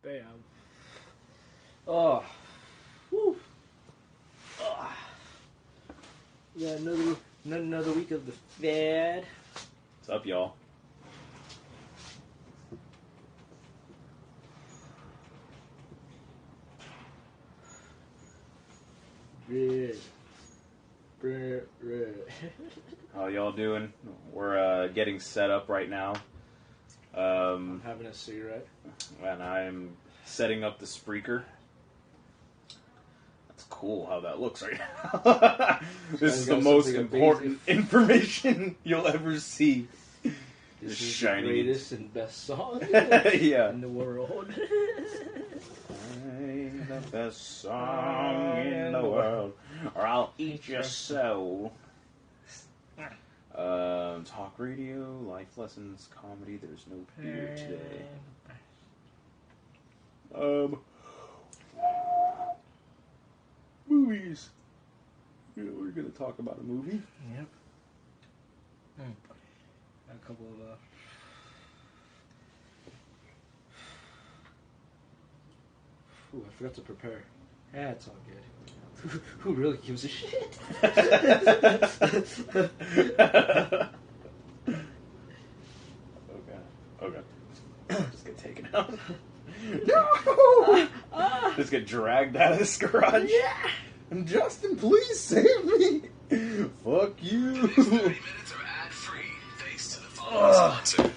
Bam. Oh. Woo. Oh. Yeah, another week of the fad. What's up, y'all? Red. How y'all doing? We're getting set up right now. I'm having a cigarette. And I'm setting up the Spreaker. That's cool how that looks right now. This is the most important information you'll ever see. This is the greatest and best song yeah. in the world. The best song in the world, or I'll eat your soul. Talk radio, life lessons, comedy. There's no beer today. Movies. Yeah, we're gonna talk about a movie. Yep. A couple of Ooh, I forgot to prepare. Yeah, it's all good. Who really gives a shit? Okay. Just get taken out. No! Just get dragged out of this garage. Yeah! And Justin, please save me. Fuck you. The next 30 minutes are ad-free, thanks to the following sponsor.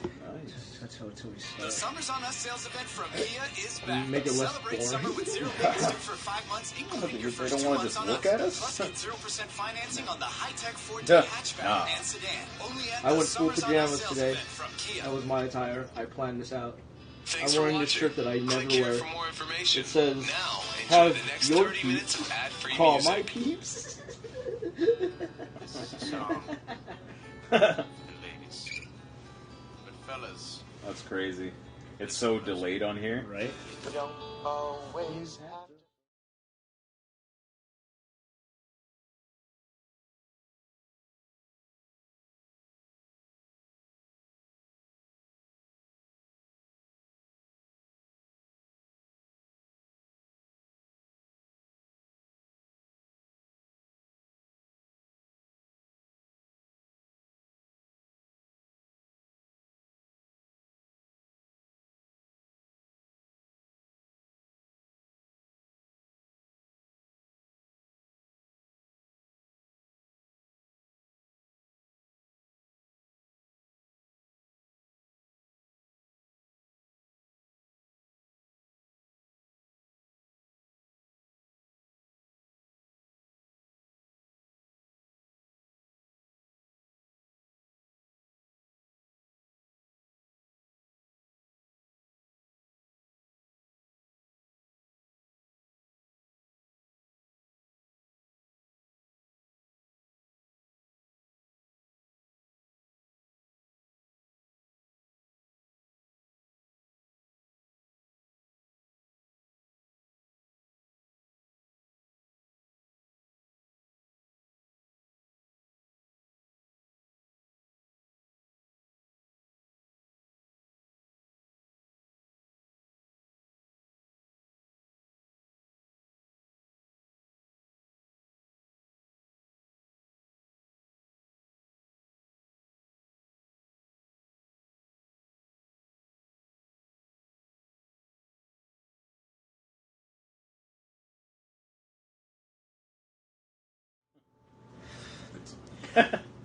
That's how we start. The Summers on Us sales event from Kia is back. Make it less Celebrate boring. summer with zero payments due for 5 months, including your They first don't 2 want to months just on look us. at us? Plus, get 0% financing on the high-tech Forte Yeah. hatchback Nah. and sedan. Only at I the went full Summers on Us pajamas sales today. event from Kia. That was my attire. I planned this out. Thanks I'm for wearing this watching. shirt that I never Click here wear. for more information. It says, now, enjoy have the next your 30 minutes of ad-free Call music. my peeps. So, ladies, but fellas, That's crazy. It's so delayed on here. Right? you don't always have to.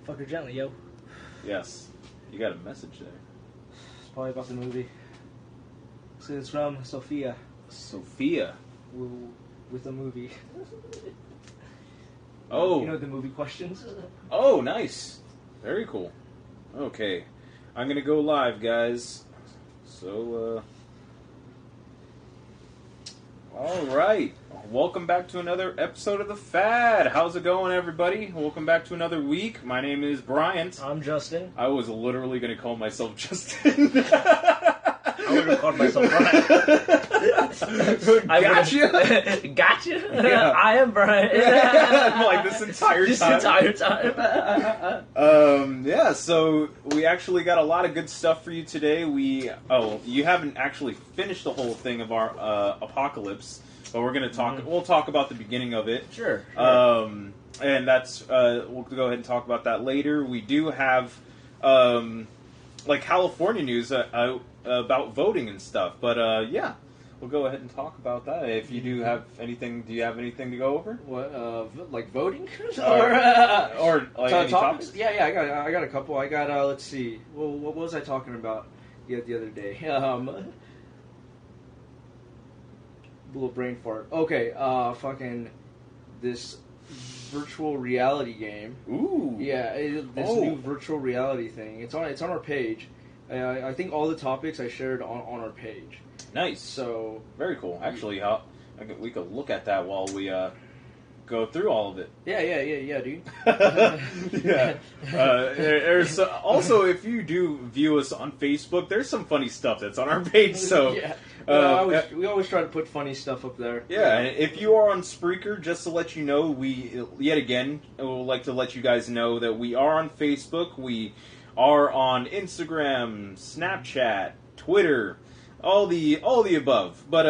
Fuck her gently, yo. Yes. You got a message there. It's probably about the movie. So it's from Sophia Sophia. with a movie. Oh. You know the movie questions? Oh, nice. Very cool. Okay. I'm going to go live, guys. So, all right. Welcome back to another episode of The Fad. How's it going, everybody? Welcome back to another week. My name is Bryant. I'm Justin. I was literally going to call myself Justin. I would have called myself Brian. Gotcha. Gotcha. Yeah. I am Brian. Like this entire This time. entire time. Yeah, so we actually got a lot of good stuff for you today. You haven't actually finished the whole thing of our apocalypse, but we're gonna talk. We'll talk about the beginning of it. Sure. And that's we'll go ahead and talk about that later. We do have like California news about voting and stuff, but yeah. We'll go ahead and talk about that. If you do have anything, do you have anything to go over? What, like voting? Or like any topics? Yeah, I got a couple. I got, let's see. Well, what was I talking about the other day? Little brain fart. Okay, fucking this virtual reality game. Ooh. Yeah, this new virtual reality thing. It's on our page. I think all the topics I shared on our page. Nice. So very cool. Actually, we could look at that while we go through all of it. Yeah, dude. Yeah. There's also, if you do view us on Facebook, there's some funny stuff that's on our page. So yeah, we always try to put funny stuff up there. Yeah, and if you are on Spreaker, just to let you know, we yet again would like to let you guys know that we are on Facebook. We are on Instagram, Snapchat, Twitter. All the above. But,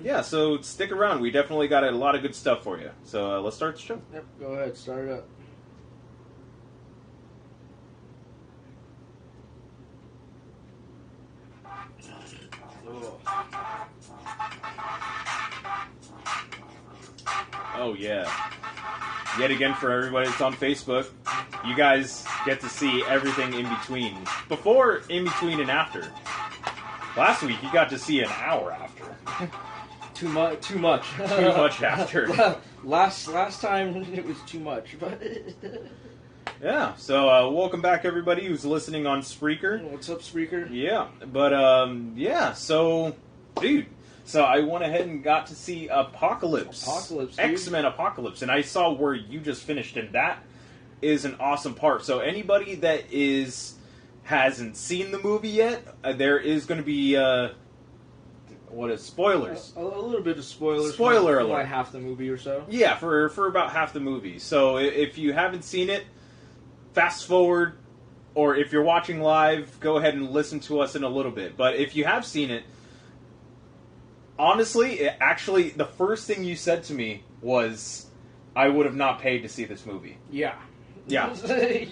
yeah, so stick around. We definitely got a lot of good stuff for you. So, let's start the show. Yep, go ahead. Start it up. Oh, yeah. Yet again, for everybody that's on Facebook, you guys get to see everything in between. Before, in between, and after. Last week, you got to see an hour after. Too much. Too much after. Last time it was too much, but yeah. So welcome back, everybody who's listening on Spreaker. What's up, Spreaker? Yeah, but yeah. So, dude. So I went ahead and got to see Apocalypse, dude. X-Men Apocalypse, and I saw where you just finished, and that is an awesome part. So anybody that hasn't seen the movie yet, there is going to be spoilers. A little bit of spoilers. Spoiler for alert. like half the movie or so. Yeah, for about half the movie. So if you haven't seen it, fast forward, or if you're watching live, go ahead and listen to us in a little bit. But if you have seen it, honestly, actually, the first thing you said to me was, I would have not paid to see this movie. Yeah. Yeah.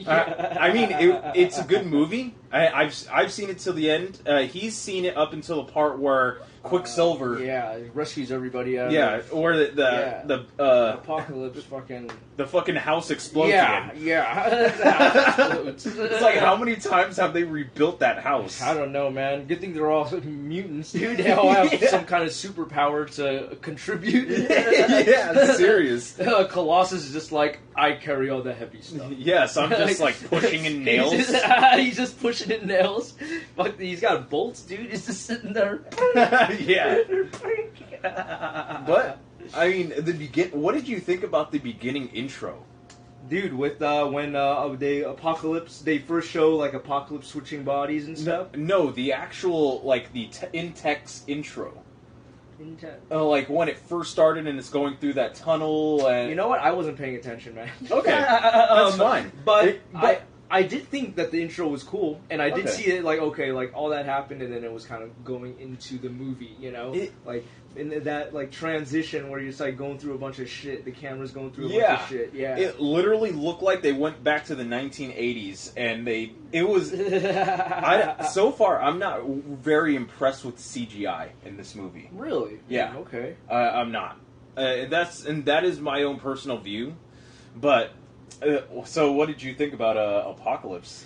I mean, it's a good movie. I've seen it till the end. He's seen it up until the part where Quicksilver... he rescues everybody out of or the Apocalypse fucking... The fucking house explodes again. The house explodes. It's like, how many times have they rebuilt that house? I don't know, man. Good thing they're all mutants, dude. They all have some kind of superpower to contribute. Yeah, serious. Colossus is just like, I carry all the heavy stuff. Yes, I'm just like pushing in nails. He's just pushing in nails. Fuck, he's got bolts, dude. He's just sitting there. Yeah. But, I mean, what did you think about the beginning intro? Dude, with when they first show like Apocalypse switching bodies and stuff. No, the actual like the in-text intro. Like when it first started and it's going through that tunnel and... You know what? I wasn't paying attention, man. Okay, that's fine. But I did think that the intro was cool, and I did see it like all that happened, and then it was kind of going into the movie, you know, like in that like transition where you're just like going through a bunch of shit. The camera's going through a bunch of shit. Yeah, it literally looked like they went back to the 1980s, and it was. So far, I'm not very impressed with CGI in this movie. Really? Yeah. Okay. I'm not. That is my own personal view, but. So, what did you think about Apocalypse?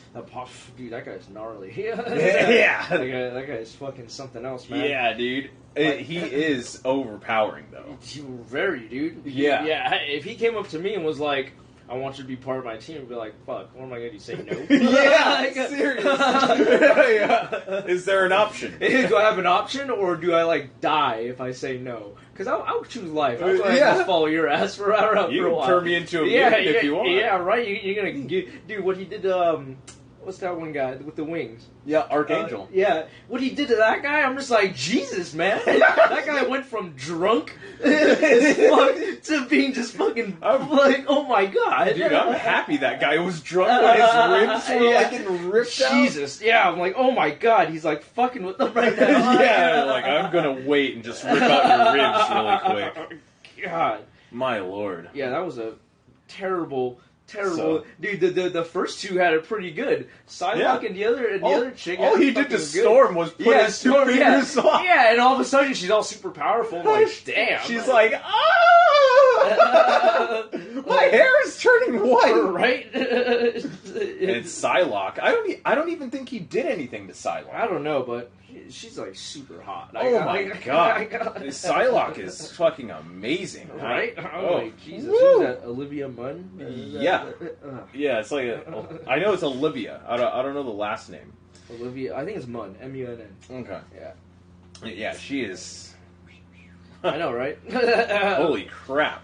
Dude, that guy's gnarly. Yeah. That guy's fucking something else, man. Yeah, dude. He is overpowering, though. Very, dude. Yeah. Yeah, if he came up to me and was like, I want you to be part of my team, I'd be like, fuck, what am I going to do, say no? Yeah, serious. Yeah. Is there an option? Do I have an option, or do I, like, die if I say no? Because I'll choose life. I'll just follow your ass for a while. You can turn me into a mutant if you want. Yeah, right. You're going to... Dude, what he did... what's that one guy with the wings? Yeah, Archangel. Yeah, what he did to that guy, I'm just like, Jesus, man. That guy went from drunk as fuck to being just fucking like, oh my god. Dude, I'm happy that guy was drunk when his ribs were like getting ripped out. Jesus, yeah, I'm like, oh my god, he's like fucking with them right now. Yeah, like I'm gonna wait and just rip out your ribs really quick. God. My lord. Yeah, that was a terrible. Dude, the first two had it pretty good. Psylocke and the other chick. All he did to Storm was put his two fingers off. Yeah, and all of a sudden she's all super powerful. I'm like, damn. She's like, ah! My hair is turning white. Right? And it's Psylocke. I don't even think he did anything to Psylocke. I don't know, but she's like super hot. Oh my god. Psylocke is fucking amazing. Right? Oh, like, Jesus. Who's that? Olivia Munn? Yeah. Yeah, it's like I know it's Olivia. I don't know the last name. Olivia, I think it's Munn. Munn. Okay. Yeah. Yeah, she is. I know, right? Holy crap.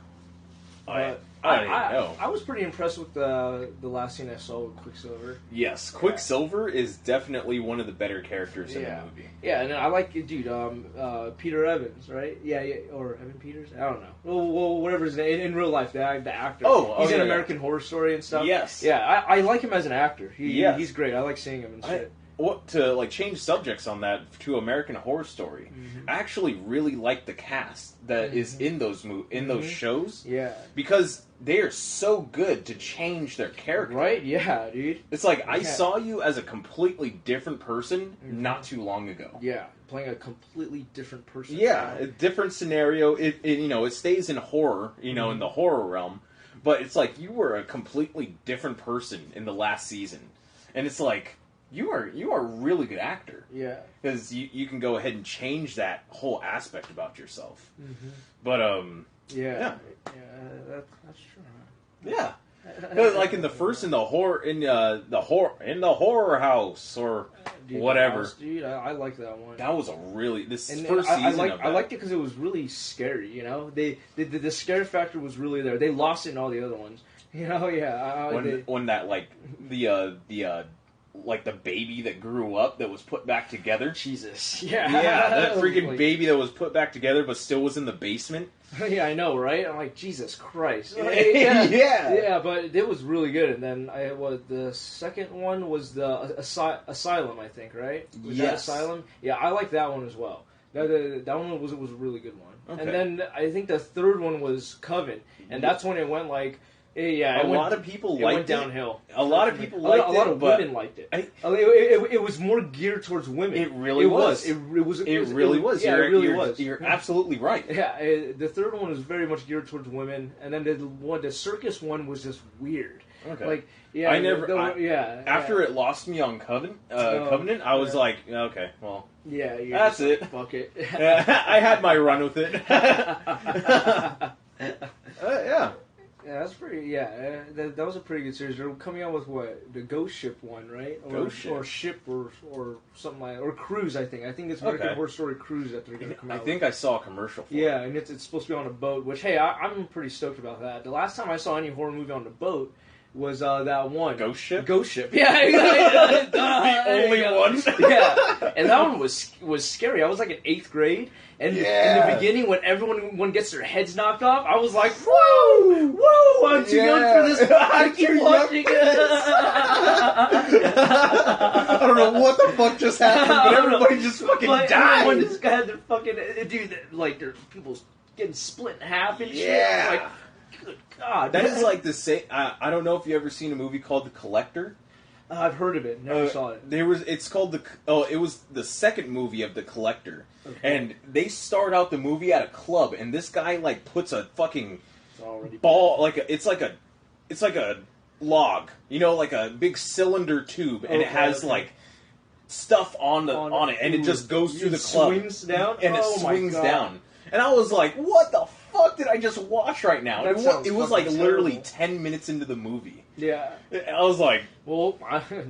I don't even know. I was pretty impressed with the last scene I saw with Quicksilver. Yes, Quicksilver is definitely one of the better characters in the movie. Yeah, and I like, dude, Peter Evans, right? Yeah, or Evan Peters? I don't know. Well, whatever his name, in real life, the actor. He's in American Horror Story and stuff. Yes. Yeah, I like him as an actor. He's great. I like seeing him and shit. To like change subjects on that to American Horror Story, I actually really like the cast that is in those those shows. Yeah, because they are so good to change their character. Right? Yeah, dude. It's like I saw you as a completely different person not too long ago. Yeah, playing a completely different person. Yeah, a different scenario. It stays in horror, in the horror realm, but it's like you were a completely different person in the last season, and it's like. You are a really good actor. Yeah. Because you can go ahead and change that whole aspect about yourself. Mm-hmm. But yeah, that's true. Yeah. Like in the first in the horror house or whatever. House, dude, I like that one. That was a really first season of that. I liked it because it was really scary. The scare factor was really there. They lost it in all the other ones. When that like the like the baby that grew up that was put back together. Jesus. Yeah, that freaking baby that was put back together but still was in the basement. Yeah, I know, right? I'm like, Jesus Christ. Yeah, but it was really good. And then the second one was the Asylum, I think, right? Was that Asylum? Yeah, I like that one as well. That one was a really good one. Okay. And then I think the third one was Coven, and that's when it went like. Yeah, a lot of people liked it. Went downhill. A lot of people liked it. A lot of women liked it. It was more geared towards women. It really was. It really was. Yeah, it really was. You're absolutely right. Yeah, the third one was very much geared towards women, and then the circus one was just weird. Okay. Like, after it lost me on Covenant, I was like, okay, well, that's it. Fuck it. I had my run with it. Yeah. Yeah, that's pretty. Yeah, that was a pretty good series. They're coming out with what, the Ghost Ship one, right? Or Ship or something like, or Cruise. I think it's American Horror Story Cruise that they're going to come out. I think I saw a commercial for it. Yeah, and it's supposed to be on a boat. Which I'm pretty stoked about that. The last time I saw any horror movie on the boat was that one Ghost Ship. Yeah, the only one. Yeah, and that one was scary. I was like in 8th grade, and in the beginning when everyone gets their heads knocked off, I was like, "Whoa, I'm too young for this. I keep watching it." I don't know what the fuck just happened, but everybody just fucking died. Everyone just got their fucking like their people's getting split in half and shit. Yeah. Like, good God, that is like the same. I don't know if you ever seen a movie called The Collector. I've heard of it. Never saw it. It's called it was the second movie of The Collector, and they start out the movie at a club, and this guy like puts a fucking ball it's like a log, like a big cylinder tube, and it has like stuff on it, and it just goes through the club, swings down, and it swings down, and I was like, what the fuck did I just watch right now? It was like literally 10 minutes into the movie. Yeah. I was like, well,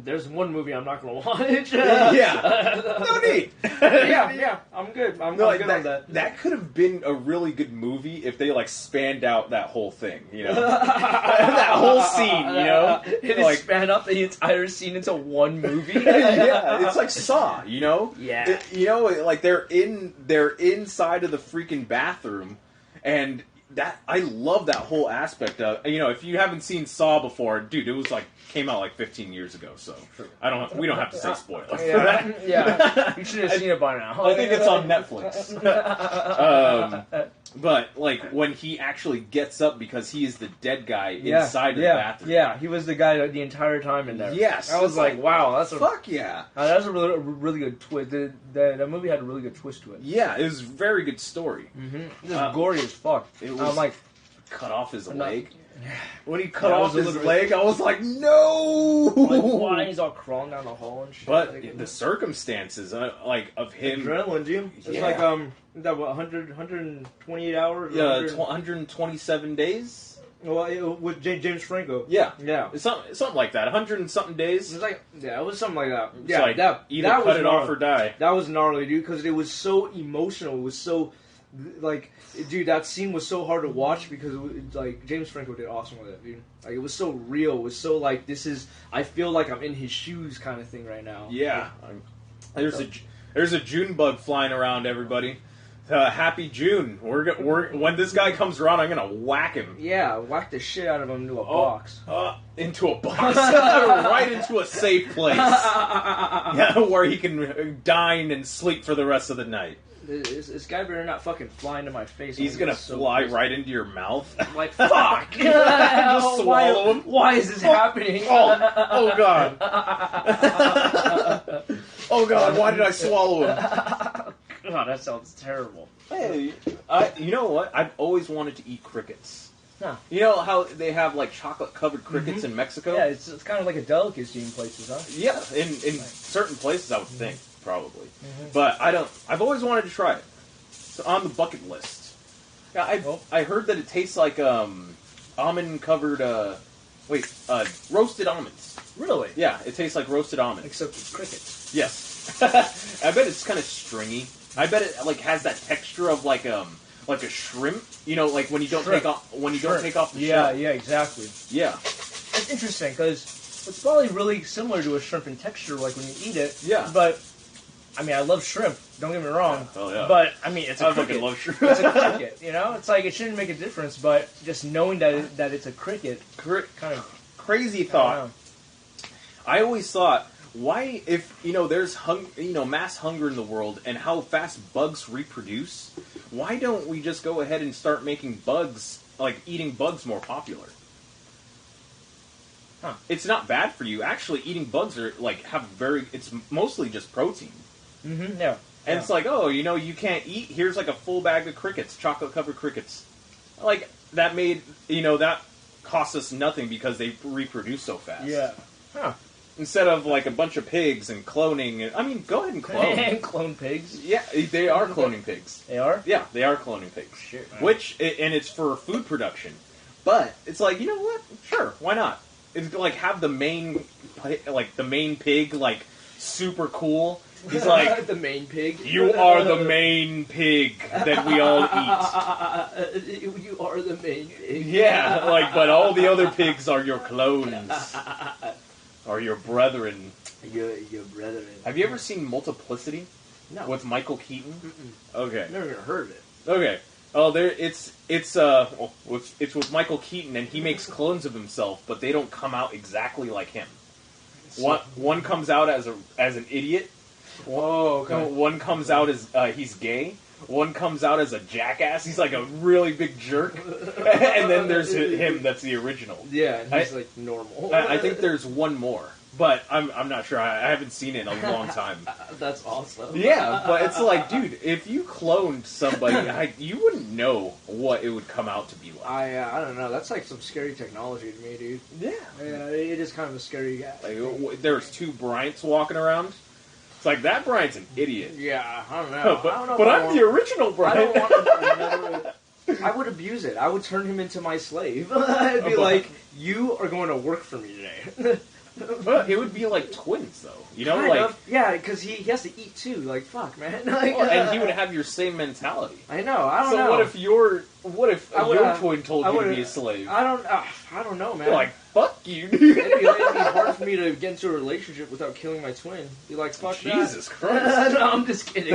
there's one movie I'm not going to watch. yeah. No need. yeah, I'm good. I'm good on that. That could have been a really good movie if they, like, spanned out that whole thing, you know? That whole scene, you know? It like, span up the entire scene into one movie. yeah, it's like Saw, you know? Yeah. You know, like, they're inside of the freaking bathroom, and that I love that whole aspect of, you know, if you haven't seen Saw before, dude, it was like came out like 15 years ago, so we don't have to say spoilers for that. Yeah, you should have seen it by now. I think it's on Netflix. But like when he actually gets up because he is the dead guy inside of the bathroom. Yeah, he was the guy the entire time in there. Yes, I was like, wow, that's a fuck yeah. That's a really good twist. The movie had a really good twist to it. Yeah, it was a very good story. It was gory as fuck. I'm like, cut off his leg. When he cut off his leg, I was like, no! Like, why? He's all crawling down the hall and shit. But the circumstances, like, of him... Adrenaline, dude. It's like, that, what, 128 hours? Yeah, 127 days? Well, with James Franco. Yeah. Yeah. It's something like that. 100 and something days. It was like, yeah, it was something like that. It's Yeah, like, either that cut was it gnarly. off or die. That was gnarly, dude, because it was so emotional. It was so... Like, dude, that scene was so hard to watch because, like, James Franco did awesome with it, dude. Like, it was so real. It was so, like, I feel like I'm in his shoes kind of thing right now. Yeah. There's a June bug flying around, everybody. Happy June. When this guy comes around, I'm going to whack him. Yeah, whack the shit out of him into a box. Into a box. Right into a safe place. Yeah, where he can dine and sleep for the rest of the night. This guy better not fucking fly into my face. He's gonna fly right into your mouth. Like, fuck! Just swallow him. Why is this happening? Oh God! Oh God! Why did I swallow him? God, that sounds terrible. Hey, you know what? I've always wanted to eat crickets. Huh. You know how they have like chocolate-covered crickets in Mexico? Yeah, it's kind of like a delicacy in places, huh? Yeah, in certain places, I would think. Probably, but I don't. I've always wanted to try it. It's on the bucket list. Yeah, I heard that it tastes like almond covered. Roasted almonds. Really? Yeah, it tastes like roasted almonds. Except it's crickets. Yes. I bet it's kind of stringy. I bet it like has that texture of like a shrimp. You know, like when you don't take off don't take off the shell. Yeah, exactly. Yeah. It's interesting because it's probably really similar to a shrimp in texture, like when you eat it. Yeah. But I mean, I love shrimp. Don't get me wrong. Yeah. Oh yeah. But I mean, it's a I cricket. fucking love shrimp. It's a cricket. You know, it's like it shouldn't make a difference, but just knowing that it's a cricket, kind of crazy thought. I always thought, why, if there's mass hunger in the world and how fast bugs reproduce, why don't we just go ahead and start making bugs, like eating bugs, more popular? Huh. It's not bad for you. Actually, eating bugs are it's mostly just protein. Mm-hmm. Yeah. And it's like, you can't eat. Here's like a full bag of crickets, chocolate covered crickets. Like that that costs us nothing because they reproduce so fast. Yeah. Huh. Instead of like a bunch of pigs and cloning. I mean, go ahead and clone. And clone pigs. Yeah, they are cloning pigs. They are? Yeah, they are cloning pigs. Shit, man. And it's for food production. But it's like, you know what? Sure, why not? It's like have the main pig like super cool. He's like the main pig. You are the main pig that we all eat. You are the main pig. Yeah, but all the other pigs are your clones. Or your brethren. Your brethren. Have you ever seen Multiplicity? No. With Michael Keaton? Okay. Never even heard of it. Okay. Oh, it's with Michael Keaton, and he makes clones of himself, but they don't come out exactly like him. One comes out as an idiot. Oh, okay. One comes out as he's gay. One comes out as a jackass. He's like a really big jerk. And then there's him that's the original. Yeah, and he's like normal. I think there's one more, but I'm not sure. I haven't seen it in a long time. That's awesome. Yeah, but it's like, dude, if you cloned somebody, you wouldn't know what it would come out to be like. I don't know. That's like some scary technology to me, dude. Yeah. Yeah, it is kind of a scary guy. Like, there's two Bryants walking around. It's like, that Bryant's an idiot. Yeah, I don't know. But I'm the original Bryant. I don't want I would abuse it. I would turn him into my slave. I'd be like, you are going to work for me today. But it would be like twins, though. You know, kind like of. Yeah, because he has to eat too. Like, fuck, man. Like, and he would have your same mentality. I know. I don't so know. what if your twin told you to be a slave? I don't know, man. You're like, fuck you. It'd be hard for me to get into a relationship without killing my twin. Be like, fuck Jesus that. Christ. No, I'm just kidding.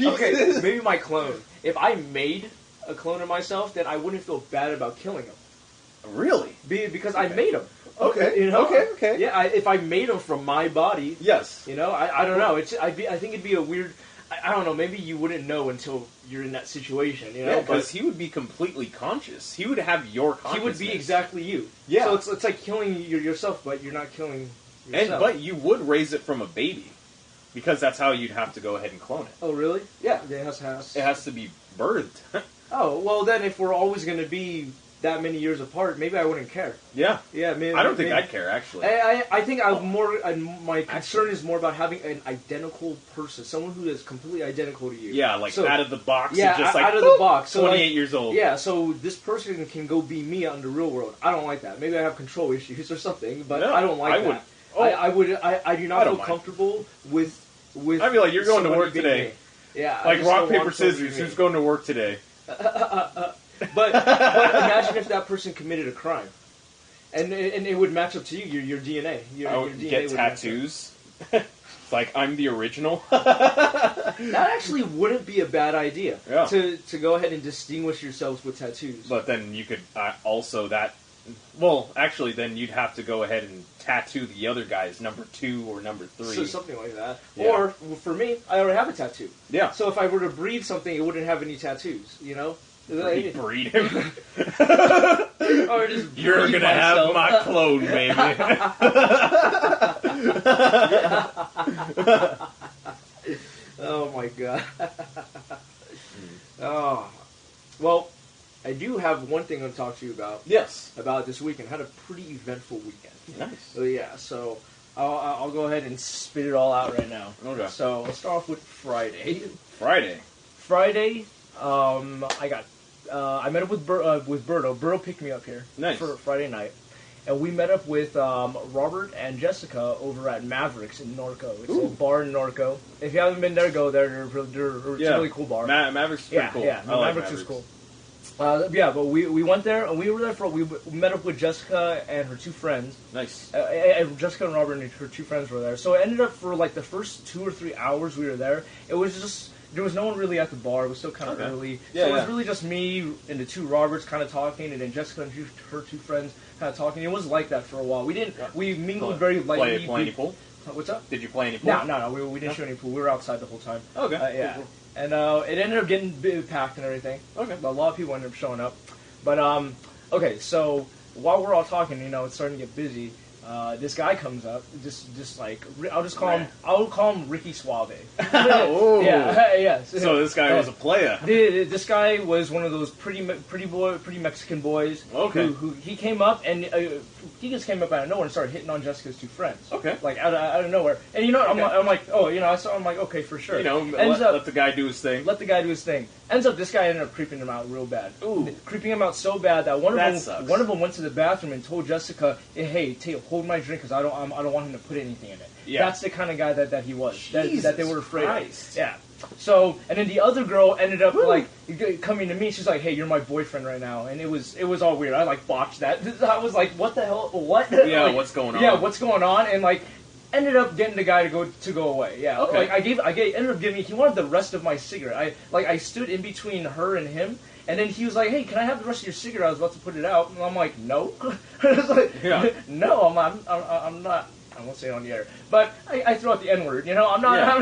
Okay, maybe my clone. If I made a clone of myself, then I wouldn't feel bad about killing him. Really? Because I made him. Okay. You know? Okay. Yeah, if I made him from my body. Yes. You know, I don't know. I think it'd be a weird. I don't know. Maybe you wouldn't know until you're in that situation. You know, yeah, because he would be completely conscious. He would have your consciousness. He would be exactly you. Yeah. So it's like killing yourself, but you're not killing yourself. But you would raise it from a baby, because that's how you'd have to go ahead and clone it. Oh, really? Yeah. It has to be birthed. Oh, well then, if we're always going to be that many years apart, maybe I wouldn't care. Yeah. Yeah, maybe, I don't think I'd care, actually. I think my concern is more about having an identical person, someone who is completely identical to you. Yeah, like out of the box. Yeah, just like, out of the box. So 28 years old. Yeah, so this person can go be me out in the real world. I don't like that. Maybe I have control issues or something, but No, I don't like that. I do not feel comfortable with I'd be like, you're going to work today. Me. Yeah. Like rock, paper, scissors. Who's going to work today? But imagine if that person committed a crime, and it would match up to you, your DNA. Your DNA get would tattoos. It's like, I'm the original. That actually wouldn't be a bad idea. Yeah. To go ahead and distinguish yourselves with tattoos. But then you could also that. Well, actually, then you'd have to go ahead and tattoo the other guy's number 2 or number 3. So something like that. Yeah. Or, for me, I already have a tattoo. Yeah. So if I were to breed something, it wouldn't have any tattoos, you know? Breed him. Or just You're breed going to have myself. my clone, baby. Oh, my God. Oh. Well, I do have one thing to talk to you about. Yes. About this weekend. I had a pretty eventful weekend. Nice. So, yeah, so I'll go ahead and spit it all out right now. Okay. So, let's start off with Friday. Friday. I met up with Berto. Berto picked me up here for Friday night. And we met up with Robert and Jessica over at Mavericks in Norco. It's a bar in Norco. If you haven't been there, go there. It's a really cool bar. Mavericks is pretty cool. Yeah, Mavericks is cool. But we went there, and we were there we met up with Jessica and her 2 friends. Nice. Jessica and Robert and her 2 friends were there. So it ended up for like the first 2 or 3 hours we were there, it was just, there was no one really at the bar. It was still kind of early. So it was really just me and the 2 Roberts kind of talking, and then Jessica and her 2 friends kind of talking. It was like that for a while. We mingled very lightly. Play any pool? What's up? Did you play any pool? No, we didn't shoot any pool. We were outside the whole time. Okay. Yeah. Cool. And it ended up getting packed and everything. Okay. A lot of people ended up showing up. But, okay, so while we're all talking, it's starting to get busy. This guy comes up, just like I'll call him Ricky Suave. Oh, yeah. So this guy was a player. This guy was one of those pretty Mexican boys. Okay. Who he came up and he just came up out of nowhere and started hitting on Jessica's 2 friends. Okay. Like out of nowhere. And I'm like, okay, for sure. Let the guy do his thing. Let the guy do his thing. Ends up, this guy ended up creeping him out real bad. Ooh. Creeping him out so bad that one of sucks. them went to the bathroom and told Jessica, "Hey, hold my drink because I don't want him to put anything in it." Yeah. That's the kind of guy that he was. That they were afraid Christ. of. Yeah. So, and then the other girl ended up coming to me. She's like, "Hey, you're my boyfriend right now," and it was all weird. I botched that. I was like, "What the hell? What?" Yeah, what's going on? Yeah, what's going on? And ended up getting the guy to go away. Yeah, okay. Ended up giving. He wanted the rest of my cigarette. I stood in between her and him, and then he was like, "Hey, can I have the rest of your cigarette? I was about to put it out." And I'm like, "No." I was like, "No, I'm not." I won't say it on the air, but I throw out the N-word. I'm not.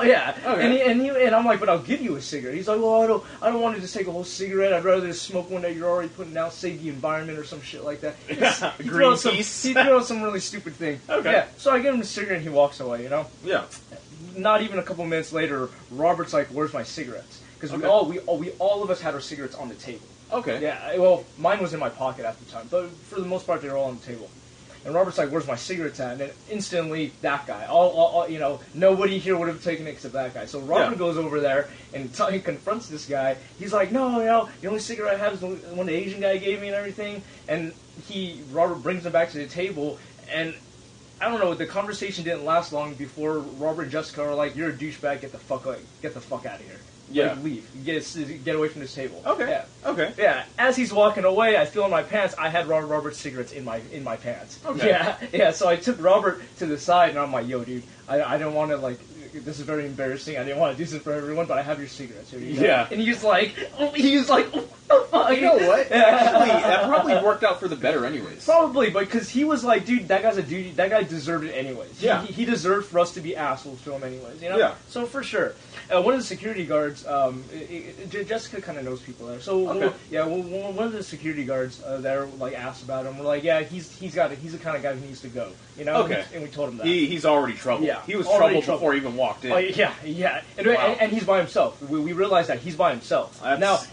Yeah. Okay. And I'm like, "But I'll give you a cigarette." He's like, "Well, I don't want to just take a whole cigarette. I'd rather just smoke one that you're already putting out, save the environment or some shit like that." He threw out some really stupid thing. Okay. Yeah. So I give him the cigarette and he walks away. Yeah. Not even a couple minutes later, Robert's like, "Where's my cigarettes?" Because we all of us had our cigarettes on the table. Okay. Yeah. Well, mine was in my pocket at the time, but for the most part, they were all on the table. And Robert's like, "Where's my cigarettes at?" And instantly, that guy. All you know, nobody here would have taken it except that guy. So Robert goes over there and he confronts this guy. He's like, "No, you know, the only cigarette I have is the one the Asian guy gave me and everything." And Robert brings him back to the table, and I don't know, the conversation didn't last long before Robert and Jessica are like, "You're a douchebag. Get the fuck out of here." Yeah. Like, leave. Get away from this table. Okay. Yeah. Okay. Yeah. As he's walking away, I feel in my pants. I had Robert's cigarettes in my pants. Okay. Yeah. Yeah. So I took Robert to the side, and I'm like, "Yo, dude, I don't want to like. This is very embarrassing. I didn't want to do this for everyone, but I have your cigarettes here." You know? Yeah. And he's like, "What the fuck?" You know what? Actually, that probably worked out for the better, anyways. Probably, because he was like, "Dude, that guy's a dude. That guy deserved it anyways. Yeah. He deserved for us to be assholes to him anyways. You know. Yeah. So for sure, one of the security guards, Jessica kind of knows people there. So one of the security guards there like asked about him. We're like, "Yeah, he's the kind of guy who needs to go." You know. Okay. And we told him that. He's already troubled. Yeah. He was Already troubled before he even walked in. Oh, yeah. And, Wow. and he's by himself. We realized that he's by himself.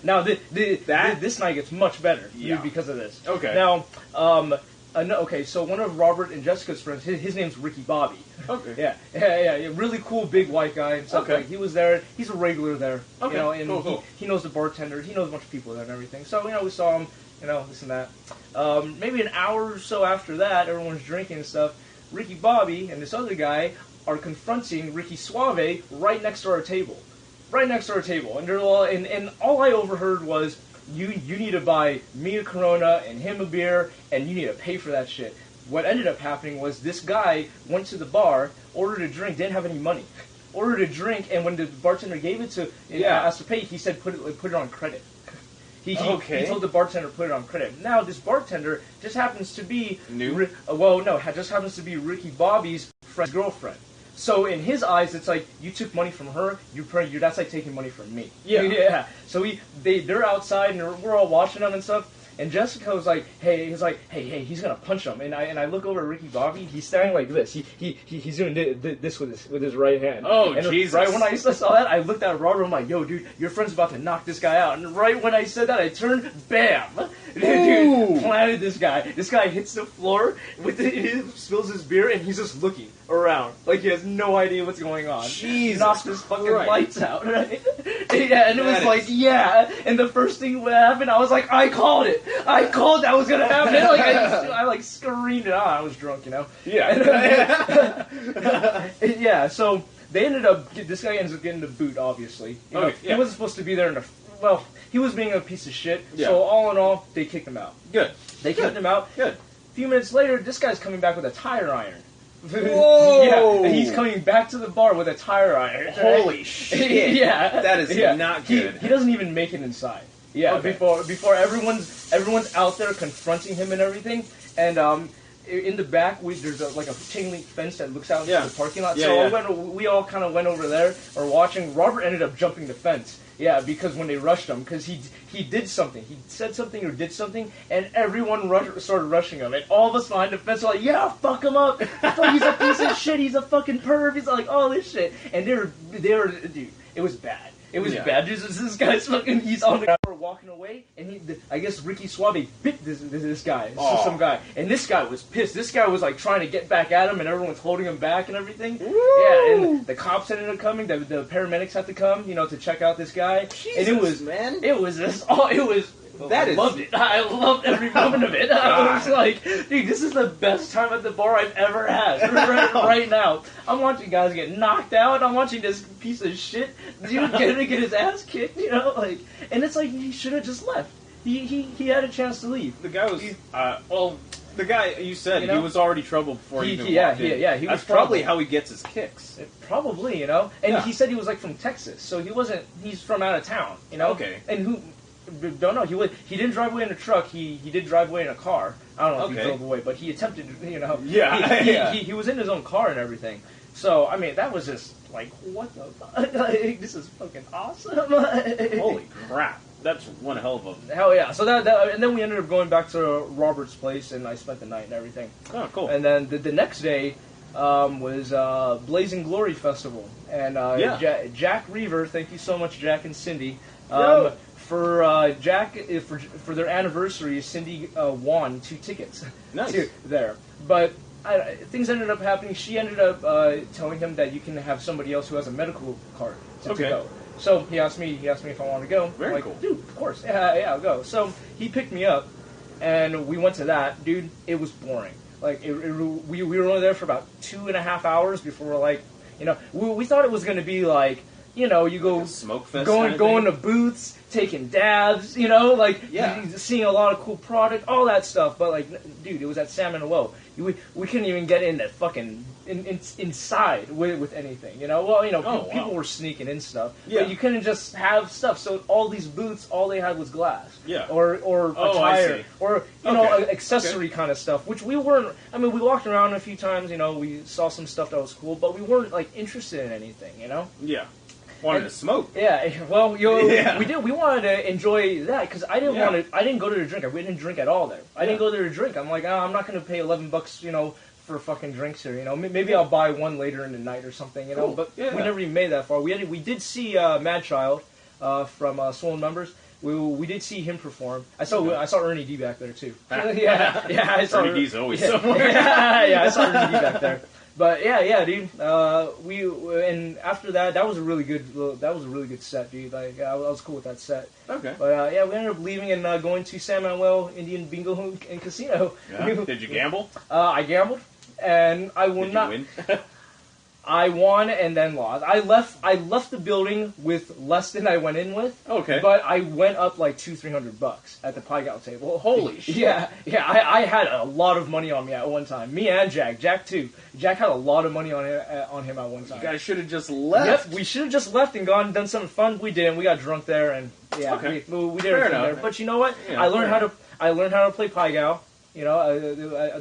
Now this night gets much better because of this. Okay. Now, so one of Robert and Jessica's friends, his name's Ricky Bobby. Okay. Yeah. Really cool big white guy and stuff. Okay. Like, he was there. He's a regular there. Okay. You know, and Cool. he knows the bartender. He knows a bunch of people there and everything. So, you know, we saw him, you know, this and that. Maybe an hour or so after that, everyone's drinking and stuff. Ricky Bobby and this other guy are confronting Ricky Suave right next to our table. And they're all, and all I overheard was, you need to buy me a Corona and him a beer, and you need to pay for that shit. What ended up happening was this guy went to the bar, ordered a drink, didn't have any money. Ordered a drink, and when the bartender gave it to asked to pay, he said put it on credit. He told the bartender to put it on credit. Now this bartender just happens to be just happens to be Ricky Bobby's friend's girlfriend. So in his eyes, it's like, you took money from her. That's like taking money from me. Yeah. So they're outside and we're all watching them and stuff. And Jessica was like, hey, he's gonna punch him. And I look over at Ricky Bobby. He's standing like this. He's doing this with his right hand. Oh, and Jesus! Right when I saw that, I looked at Robert. I'm like, "Yo, dude, your friend's about to knock this guy out." And right when I said that, I turned, bam, dude, planted this guy. This guy hits the floor he spills his beer, and he's just looking around like he has no idea what's going on. Jesus knocks his fucking Christ. Lights out. Right? Yeah, and it was like, yeah. And the first thing that happened, I was like, I called it. That was gonna happen. Like I screamed it out. I was drunk, you know. Yeah. Yeah. So they ended up. This guy ends up getting the boot. Obviously, you know, he wasn't supposed to be there. He was being a piece of shit. Yeah. So all in all, they kicked him out. Good. They kicked him out. Good. A few minutes later, this guy's coming back with a tire iron. Whoa! Yeah, and he's coming back to the bar with a tire iron. Holy shit! Yeah, that is not good. He doesn't even make it inside. Yeah, Okay. before everyone's out there confronting him and everything, and in the back there's a chain link fence that looks out into the parking lot. We all kind of went over there, or watching. Robert ended up jumping the fence. Yeah, because when they rushed him, because he did something, he said something or did something, and everyone started rushing him, and all of us behind the fence were like, "Yeah, fuck him up! He's a piece of shit! He's a fucking perv! He's like all this shit!" And they were, dude, it was bad. It was bad. This guy's fucking. He's on the ground walking away, and I guess Ricky Suave bit this guy, some guy, and this guy was pissed. This guy was like trying to get back at him, and everyone's holding him back and everything. Woo! Yeah, and the cops ended up coming. The paramedics had to come, to check out this guy. Jesus, and it was man. It was just it was. I loved it. I loved every moment of it. I was like, dude, this is the best time at the bar I've ever had. Right now. I'm watching guys get knocked out. I'm watching this piece of shit dude get his ass kicked, and it's like, he should have just left. He had a chance to leave. The guy was, the guy, you said, he was already troubled before he even walked in. Yeah, he was That's probably troubled. how he gets his kicks. Probably, And he said he was like from Texas, so he's from out of town, Okay. And don't know. He didn't drive away in a truck. He did drive away in a car. I don't know if he drove away, but he attempted to, Yeah. He was in his own car and everything. So, I mean, that was just like, what the fuck? Like, this is fucking awesome. Holy crap. That's one hell of a... Hell yeah. So that and then we ended up going back to Robert's place, and I spent the night and everything. Oh, cool. And then the next day, was Blazing Glory Festival, and Jack Reaver, thank you so much, Jack and Cindy. For Jack, for their anniversary, Cindy won 2 tickets. Nice. There, but things ended up happening. She ended up telling him that you can have somebody else who has a medical card to go. So he asked me if I wanted to go. Very cool. Dude, of course. Yeah, I'll go. So he picked me up, and we went to that. Dude, it was boring. Like, we were only there for about 2.5 hours before we're like, we thought it was going to be like, you go like a smoke fest going to booths, taking dabs, seeing a lot of cool product, all that stuff. But like, dude, it was at San Manuel. We couldn't even get in that fucking inside with anything. People were sneaking in stuff. Yeah. But you couldn't just have stuff. So all these booths, all they had was glass. Yeah. Or attire, or accessory kind of stuff. Which we weren't. I mean, we walked around a few times. We saw some stuff that was cool, but we weren't like interested in anything. Yeah. Wanted to smoke. Yeah, well, we did. We wanted to enjoy that because I didn't want to. I didn't go there to drink. We didn't drink at all there. I didn't go there to drink. I'm like, I'm not going to pay $11, for fucking drinks here. Maybe I'll buy one later in the night or something. Cool. But we never even made that far. We did see Mad Child from Swollen Numbers. We did see him perform. I saw Ernie D back there too. yeah, I saw Ernie D's always somewhere. I saw Ernie D back there. But yeah, dude. And after that was a really good set, dude. Like I was cool with that set. Okay. But we ended up leaving and going to San Manuel Indian Bingo and Casino. Yeah. Did you gamble? I gambled, and I will not. Did you win? I won and then lost. I left the building with less than I went in with. Okay. But I went up like $200-300 at the pie gal table. Holy shit. Yeah. I had a lot of money on me at one time. Me and Jack. Jack too. Jack had a lot of money on him at one time. You guys should have just left. Yep, we should have just left and done something fun. We didn't. We got drunk there and we did everything there. But you know what? Yeah, I learned how to play pie gal. At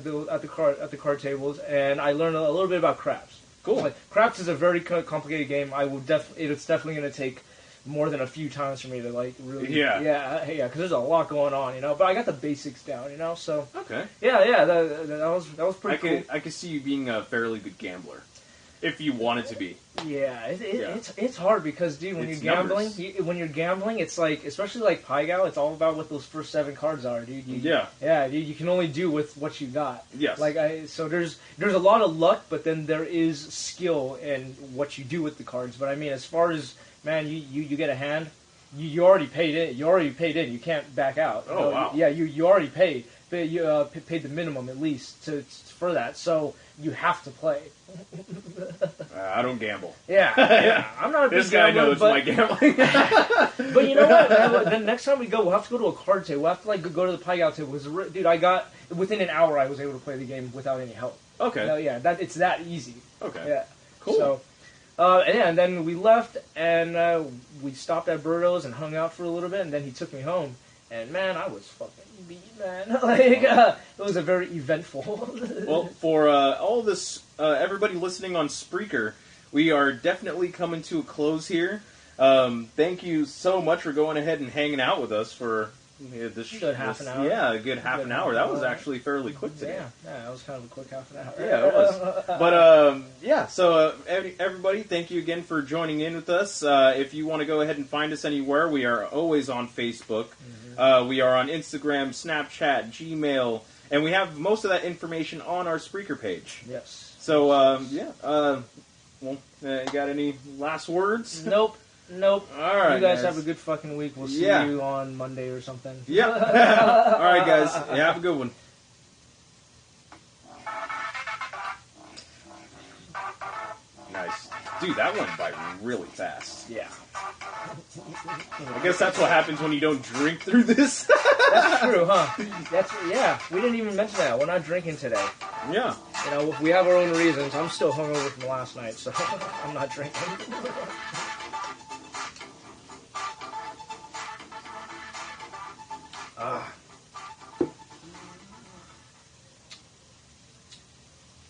the card tables, and I learned a little bit about craps. Cool. Like, craps is a very complicated game. It's definitely going to take more than a few times for me to like really. Yeah. Because there's a lot going on, But I got the basics down, So. Okay. Yeah. That was pretty cool. I could see you being a fairly good gambler, if you wanted to be. Yeah, it's hard because, dude, when you're gambling, it's like, especially like Pie Gal, it's all about what those first 7 cards are, dude. Dude, you can only do with what you got. Yes. So there's a lot of luck, but then there is skill in what you do with the cards. But I mean, as far as, man, you get a hand, you already paid in. You can't back out. Oh, wow. Yeah, you already paid. But you paid the minimum at least for that. So you have to play. I don't gamble. Yeah. I'm not a big this guy gambler, knows my gambling. But you know what? The next time we go, we'll have to go to a card table. We'll have to go to the pie gal table. Because, dude, within an hour, I was able to play the game without any help. Okay. It's that easy. Okay. Yeah. Cool. So, and then we left, and we stopped at Birdo's and hung out for a little bit, and then he took me home. And, man, I was fucking beat, man. It was a very eventful. Well, for all this, everybody listening on Spreaker, we are definitely coming to a close here. Thank you so much for going ahead and hanging out with us for this good half an hour. Yeah, a good half an hour. That was actually fairly quick today. Yeah, that was kind of a quick half an hour. Yeah, it was. But, so everybody, thank you again for joining in with us. If you want to go ahead and find us anywhere, we are always on Facebook. We are on Instagram, Snapchat, Gmail, and we have most of that information on our Spreaker page. Yes. So, you got any last words? Nope. All right, you guys have a good fucking week. We'll see you on Monday or something. Yeah. All right, guys. Have a good one. Nice. Dude, that went by really fast. Yeah. I guess that's what happens when you don't drink through this. That's true, huh? We didn't even mention that. We're not drinking today. Yeah. We have our own reasons. I'm still hungover from last night, so I'm not drinking.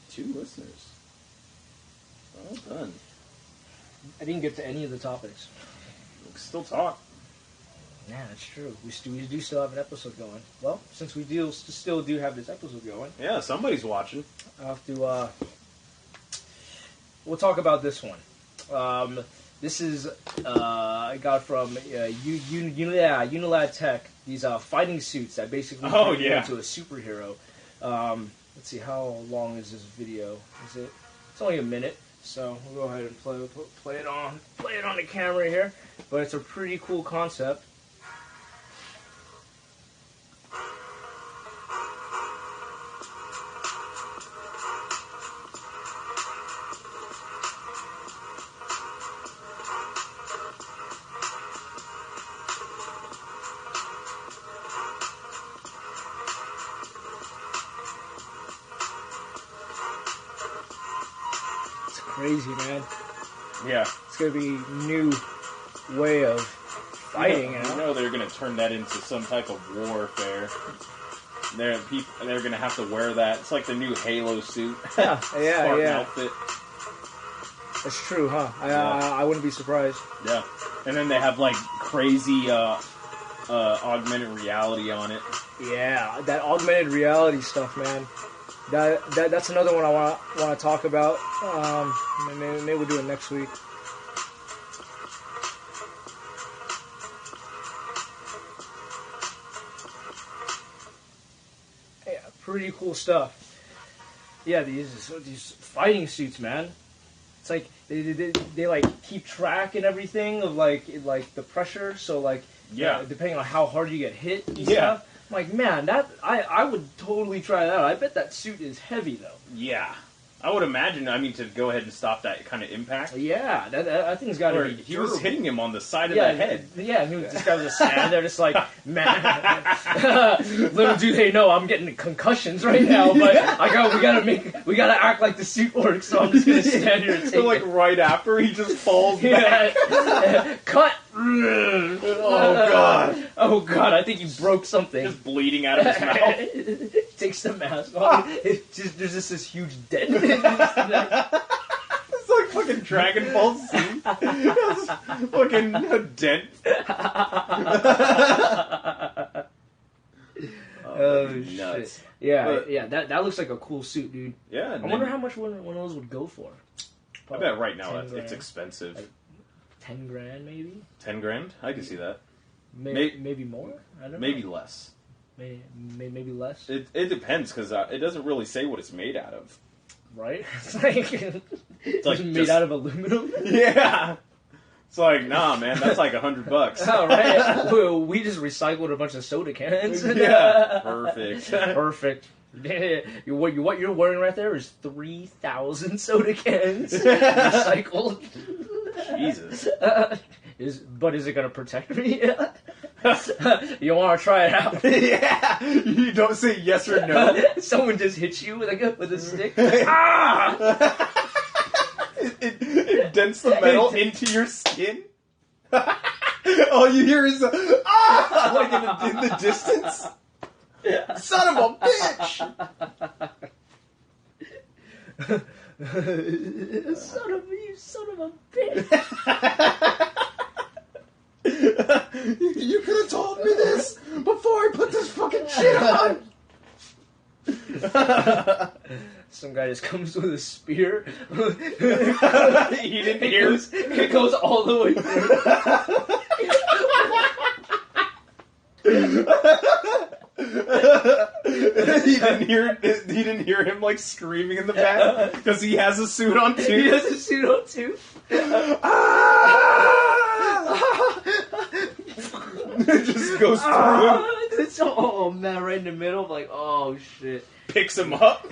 Two listeners. Well done. I didn't get to any of the topics. We can still talk. Yeah, that's true. We do still have an episode going. Well, since we still do have this episode going. Yeah, somebody's watching. I'll have to we'll talk about this one. This is I got from Unilad Tech. These fighting suits that basically turn you into a superhero. Let's see, how long is this video? It's only a minute, so we'll go ahead and play it on the camera here. But it's a pretty cool concept. Crazy, man. Yeah. It's going to be a new way of fighting. You know they're going to turn that into some type of warfare. They're going to have to wear that. It's like the new Halo suit. Yeah. Spartan outfit. That's true, huh? I wouldn't be surprised. Yeah. And then they have like crazy augmented reality on it. Yeah, that augmented reality stuff, man. That's another one I want to talk about. Maybe we'll do it next week. Yeah, pretty cool stuff. Yeah, these fighting suits, man. It's like they like keep track and everything of like the pressure. So like depending on how hard you get hit and stuff. I'm like, man, I would totally try that out. I bet that suit is heavy, though. Yeah. I would imagine, to go ahead and stop that kind of impact. Yeah, that thing's got to be He was hitting him on the side of the head. Yeah, and this guy was just standing there just like, man. Little do they know I'm getting concussions right now, but we gotta act like the suit works, so I'm just gonna stand here and take so like right after, he just falls back. Cut! Oh god, I think he broke something. Just bleeding out of his mouth. Takes the mask off. There's just this huge dent. It's like fucking Dragon Ball Z. Fucking a dent. Oh nuts. Shit. Yeah, that looks like a cool suit, dude. Yeah. I wonder how much one of those would go for. Probably I bet right now it's expensive. Like 10 grand, maybe? 10 grand? I can see that. Maybe more? I don't know. Maybe less. Maybe less? It depends, because it doesn't really say what it's made out of. Right? It's like made out of aluminum? Yeah! It's like, nah, man, that's like $100. Oh, right. Well, we just recycled a bunch of soda cans. Yeah. Perfect. Perfect. What you're wearing right there is 3,000 soda cans recycled. Jesus. But is it going to protect me? You want to try it out? Yeah. You don't say yes or no. Someone just hits you with a stick. Ah! It dents the metal into your skin. All you hear is ah, like in the distance. Son of a bitch! Son of a bitch! You could have told me this before I put this fucking shit on. Some guy just comes with a spear. He didn't hear. It goes all the way He didn't hear him like screaming in the back because he has a suit on too. He has a suit on too. It just goes through him. It's, oh man, right in the middle. I'm like, oh shit. Picks him up.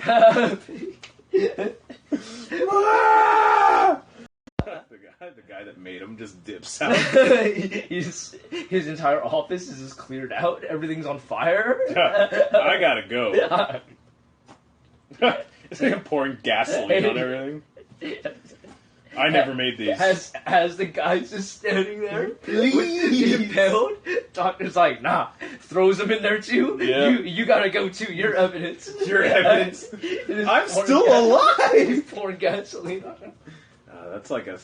The guy that made him just dips out. His entire office is just cleared out. Everything's on fire. I gotta go. It's like pouring gasoline on everything. I never made these. As the guy's just standing there, please impaled, doctor's like, nah, throws him in there too. Yeah. You gotta go too. Your evidence. Your evidence. I'm still alive. Pouring gasoline on him. That's like a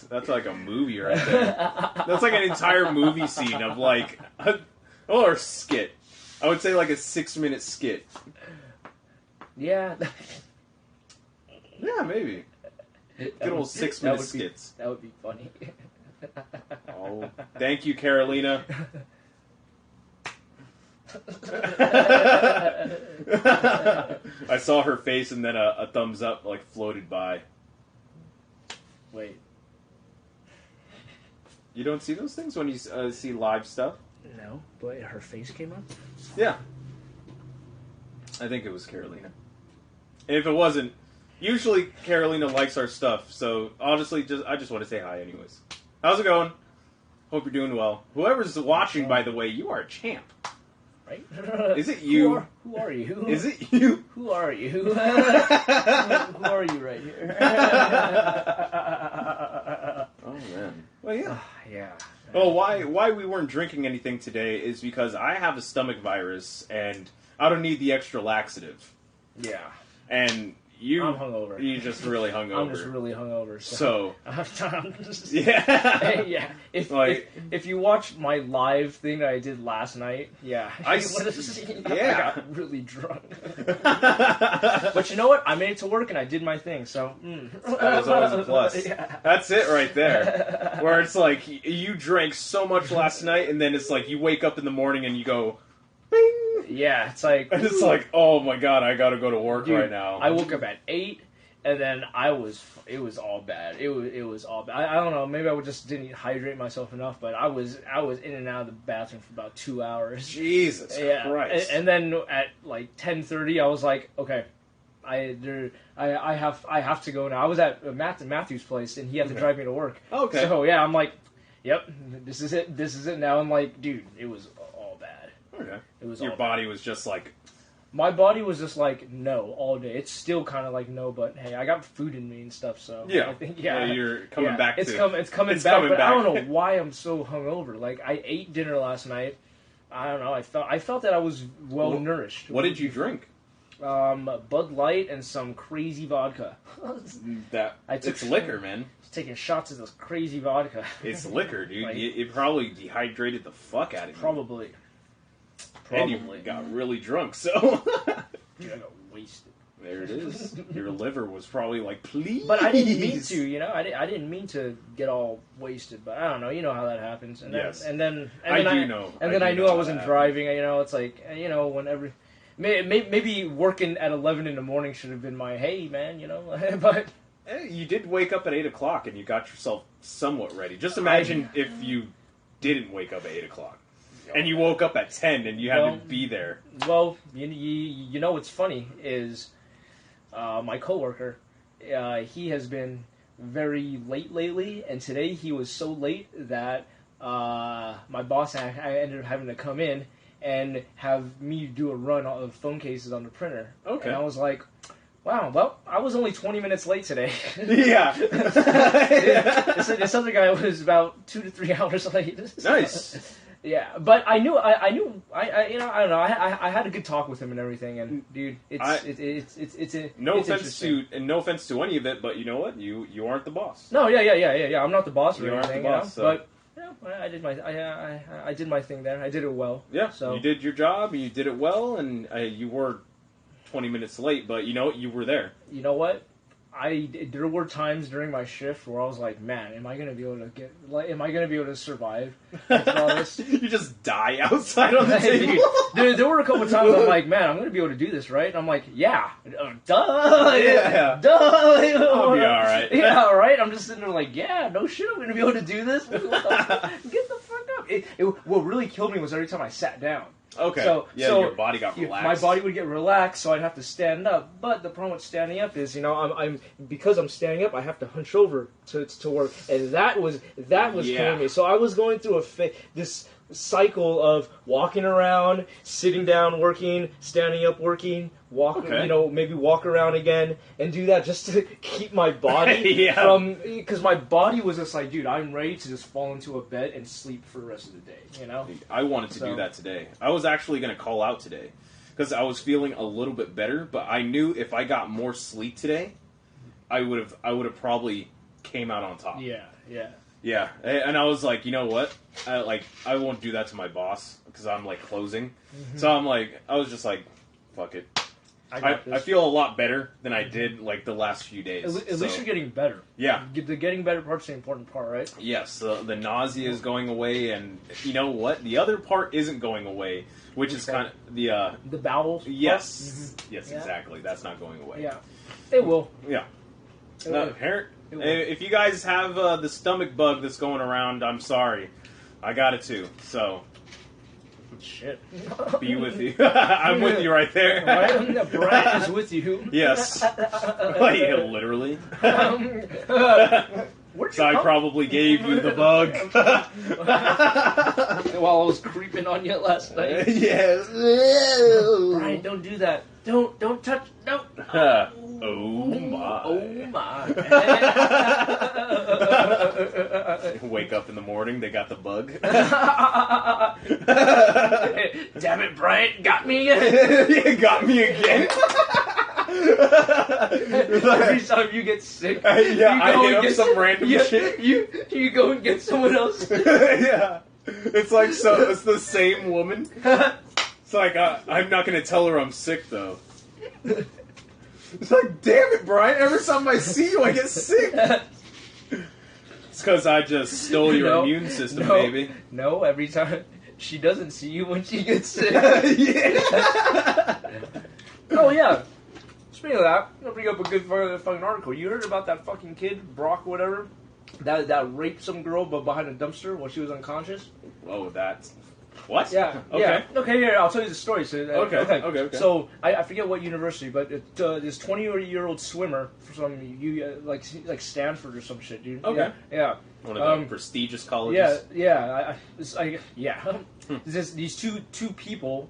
movie right there. That's like an entire movie scene of like, or a skit. I would say like a 6-minute skit. Yeah. Yeah, maybe. Good old 6-minute skits. That would be funny. Oh, thank you, Carolina. I saw her face, and then a thumbs up like floated by. Wait. You don't see those things when you see live stuff? No, but her face came up? Yeah. I think it was Carolina. And if it wasn't, usually Carolina likes our stuff, so honestly, I just want to say hi anyways. How's it going? Hope you're doing well. Whoever's watching, by the way, you are a champ. Right? Is it you? Who are you? Is it you? Who are you? Who are you right here? Oh, man. Well, yeah. Yeah. Well, why we weren't drinking anything today is because I have a stomach virus, and I don't need the extra laxative. Yeah. And I'm hungover. You just really hungover. I'm just really hungover. So yeah. Yeah. Like, if you watch my live thing that I did last night, yeah. I got really drunk. But you know what? I made it to work and I did my thing, so... That was always a plus. Yeah. That's it right there. Where it's like, you drank so much last night, and then it's like, you wake up in the morning and you go... Bing! Yeah, it's like... And it's like, oh my god, I gotta go to work right now. I woke up at 8, and then it was all bad. It was all bad. I don't know, maybe I just didn't hydrate myself enough, but I was in and out of the bathroom for about 2 hours. Jesus Christ. And then at like 10:30, I was like, okay, I have to go now. I was at Matthew's place, and he had to drive me to work. Okay. So yeah, I'm like, yep, this is it now. I'm like, dude, it was all bad. Okay. It was your all body bad. was just like... My body was just like, no, all day. It's still kind of like, no, but hey, I got food in me and stuff, so... Yeah. I think, You're coming back it's to... coming back, but I don't know why I'm so hungover. Like, I ate dinner last night. I don't know, I felt that I was well-nourished. What did you drink? Bud Light and some crazy vodka. It's liquor, man. Taking shots of this crazy vodka. It's liquor, dude. Like, it probably dehydrated the fuck out of you. Probably. And you got really drunk, so... Dude, I got wasted. There it is. Your liver was probably like, please. But I didn't mean to, you know. I didn't mean to get all wasted. But I don't know. You know how that happens. And then, yes. And then I know. And then I knew I wasn't driving. You know, it's like, you know, whenever... Maybe working at 11 in the morning should have been my, hey, man, you know. But... You did wake up at 8 o'clock and you got yourself somewhat ready. Just imagine if you didn't wake up at 8 o'clock. And you woke up at 10 and you had to be there. Well, you know what's funny is my coworker, he has been very late lately, and today he was so late that my boss I ended up having to come in and have me do a run of phone cases on the printer. Okay. And I was like, wow, well, I was only 20 minutes late today. Yeah. This other guy was about 2 to 3 hours late. Nice. Yeah, but I knew, I you know, I don't know. I had a good talk with him and everything, and dude, it's no offense to any of it, but you know what? You aren't the boss. No, yeah. I'm not the boss or You aren't anything, the boss, you know? But I did I did my thing there. I did it well. Yeah. So you did your job. You did it well, and you were 20 minutes late, but you know what? You were there. You know what? There were times during my shift where I was like, man, am I going to be able to survive after all this? You just die outside on the table. There were a couple times I'm like, man, I'm going to be able to do this, right? And I'm like, yeah, duh, yeah, duh. I'll be all right. Yeah, all right. I'm just sitting there like, yeah, no shit, I'm going to be able to do this. Get the fuck up. What really killed me was every time I sat down. Okay. So your body got relaxed. My body would get relaxed, so I'd have to stand up. But the problem with standing up is, you know, because I'm standing up, I have to hunch over to work, and that was killing me. So I was going through this cycle of walking around, sitting down, working, standing up, working, you know, maybe walk around again, and do that just to keep my body from, because my body was just like, dude, I'm ready to just fall into a bed and sleep for the rest of the day, you know? I wanted to do that today. I was actually going to call out today, because I was feeling a little bit better, but I knew if I got more sleep today, I would have probably came out on top. Yeah, and I was like, you know what? I won't do that to my boss because I'm like closing. Mm-hmm. So I was just like, fuck it. I feel a lot better than I did like the last few days. At least you're getting better. Yeah. The getting better part's the important part, right? Yes, the nausea is going away, and you know what? The other part isn't going away, which is kind of the bowels. Yes, yes, Yeah. exactly. That's not going away. Yeah, it will. Yeah. It will. If you guys have the stomach bug that's going around, I'm sorry. I got it too. So. Shit. Be with you. I'm with you right there. Right? Brian is with you. Yes. Yeah, literally. So I probably gave you the bug. While I was creeping on you last night. Yes. Brian, don't do that. Don't touch. No. Oh my. Oh my. Wake up in the morning, they got the bug. Damn it, Brian, got me again. You got me again. Every time you get sick, I you go hit and up some random shit. You go and get someone else. Yeah, it's like it's the same woman. It's like I'm not gonna tell her I'm sick though. It's like, damn it, Brian! Every time I see you, I get sick. It's because I just stole your immune system, baby. No, every time she doesn't see you when she gets sick. Yeah. Oh yeah. Speaking of that, I'm gonna bring up a good fucking article. You heard about that fucking kid, Brock, whatever, that raped some girl but behind a dumpster while she was unconscious? Oh, that's what? Yeah. Okay. Yeah. Okay. Here, I'll tell you the story. So, Okay. So I forget what university, but this 20-year-old swimmer from like Stanford or some shit, dude. Okay. Yeah. One of the prestigious colleges. Yeah. These two people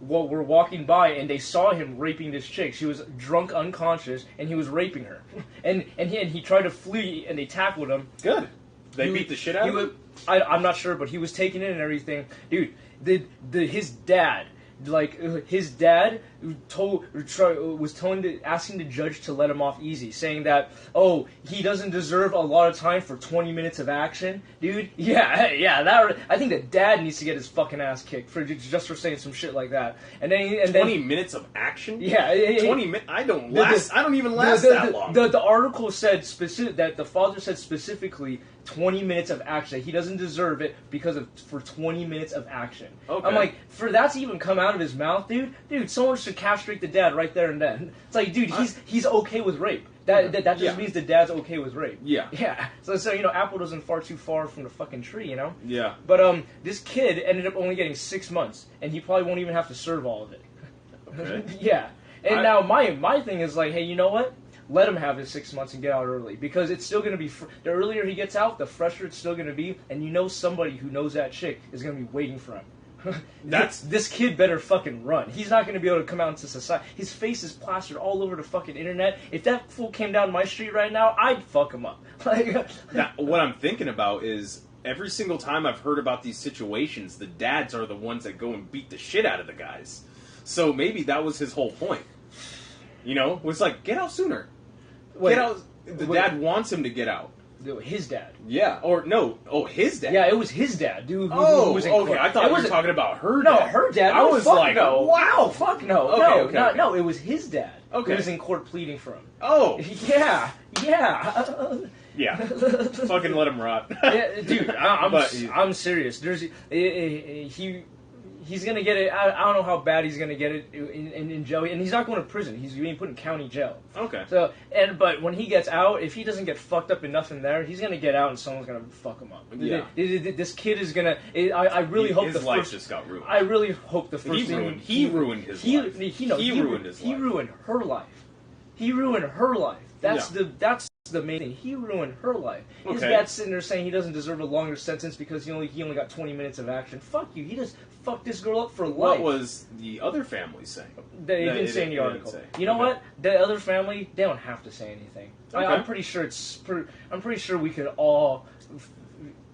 were walking by and they saw him raping this chick. She was drunk, unconscious, and he was raping her. and he tried to flee and they tackled him. Good. They beat the shit out of him? I'm not sure, but he was taking it and everything. Dude, his dad asking the judge to let him off easy, saying that, oh, he doesn't deserve a lot of time for 20 minutes of action. Dude, I think the dad needs to get his fucking ass kicked just for saying some shit like that. And then 20 minutes of action? Yeah. 20 minutes? I don't even last that long. The article said that the father said specifically 20 minutes of action. He doesn't deserve it for 20 minutes of action. Okay. I'm like, for that to even come out of his mouth, dude, someone should castrate the dad right there and then. It's like, dude, he's okay with rape. That just means the dad's okay with rape. Yeah. Yeah. So apple doesn't fall too far from the fucking tree, you know? Yeah. But this kid ended up only getting 6 months, and he probably won't even have to serve all of it. Okay. Yeah. And now my thing is like, hey, you know what? Let him have his 6 months and get out early, because it's still going to be the earlier he gets out, the fresher it's still going to be, and somebody who knows that chick is going to be waiting for him. This kid better fucking run. He's not going to be able to come out into society. His face is plastered all over the fucking internet. If that fool came down my street right now, I'd fuck him up. What I'm thinking about is every single time I've heard about these situations, the dads are the ones that go and beat the shit out of the guys. So maybe that was his whole point. You know, it was like, get out sooner. Get out. The dad wants him to get out. His dad. Yeah, or no. Oh, his dad. Yeah, it was his dad, dude. Oh, okay. I thought you were talking about her dad. No, her dad. I was like, no. wow. Fuck no. Okay. No, it was his dad. Okay. Who was in court pleading for him. Oh. Yeah. Yeah. Fucking let him rot. Yeah, dude, I'm serious. He's gonna get it. I don't know how bad he's gonna get it in jail, and he's not going to prison. He's being put in county jail. Okay. So, but when he gets out, if he doesn't get fucked up enough in there, he's gonna get out, and someone's gonna fuck him up. Yeah. This kid is gonna. I really hope his life just got ruined. I really hope the first thing he ruined his life. He ruined his life. He ruined her life. He ruined her life. That's the main thing. He ruined her life. His dad's sitting there saying he doesn't deserve a longer sentence because he only got 20 minutes of action. Fuck you. He just fucked this girl up for life. What was the other family saying? They didn't say in the article. You know what? The other family, they don't have to say anything. Okay. I'm pretty sure I'm pretty sure we could all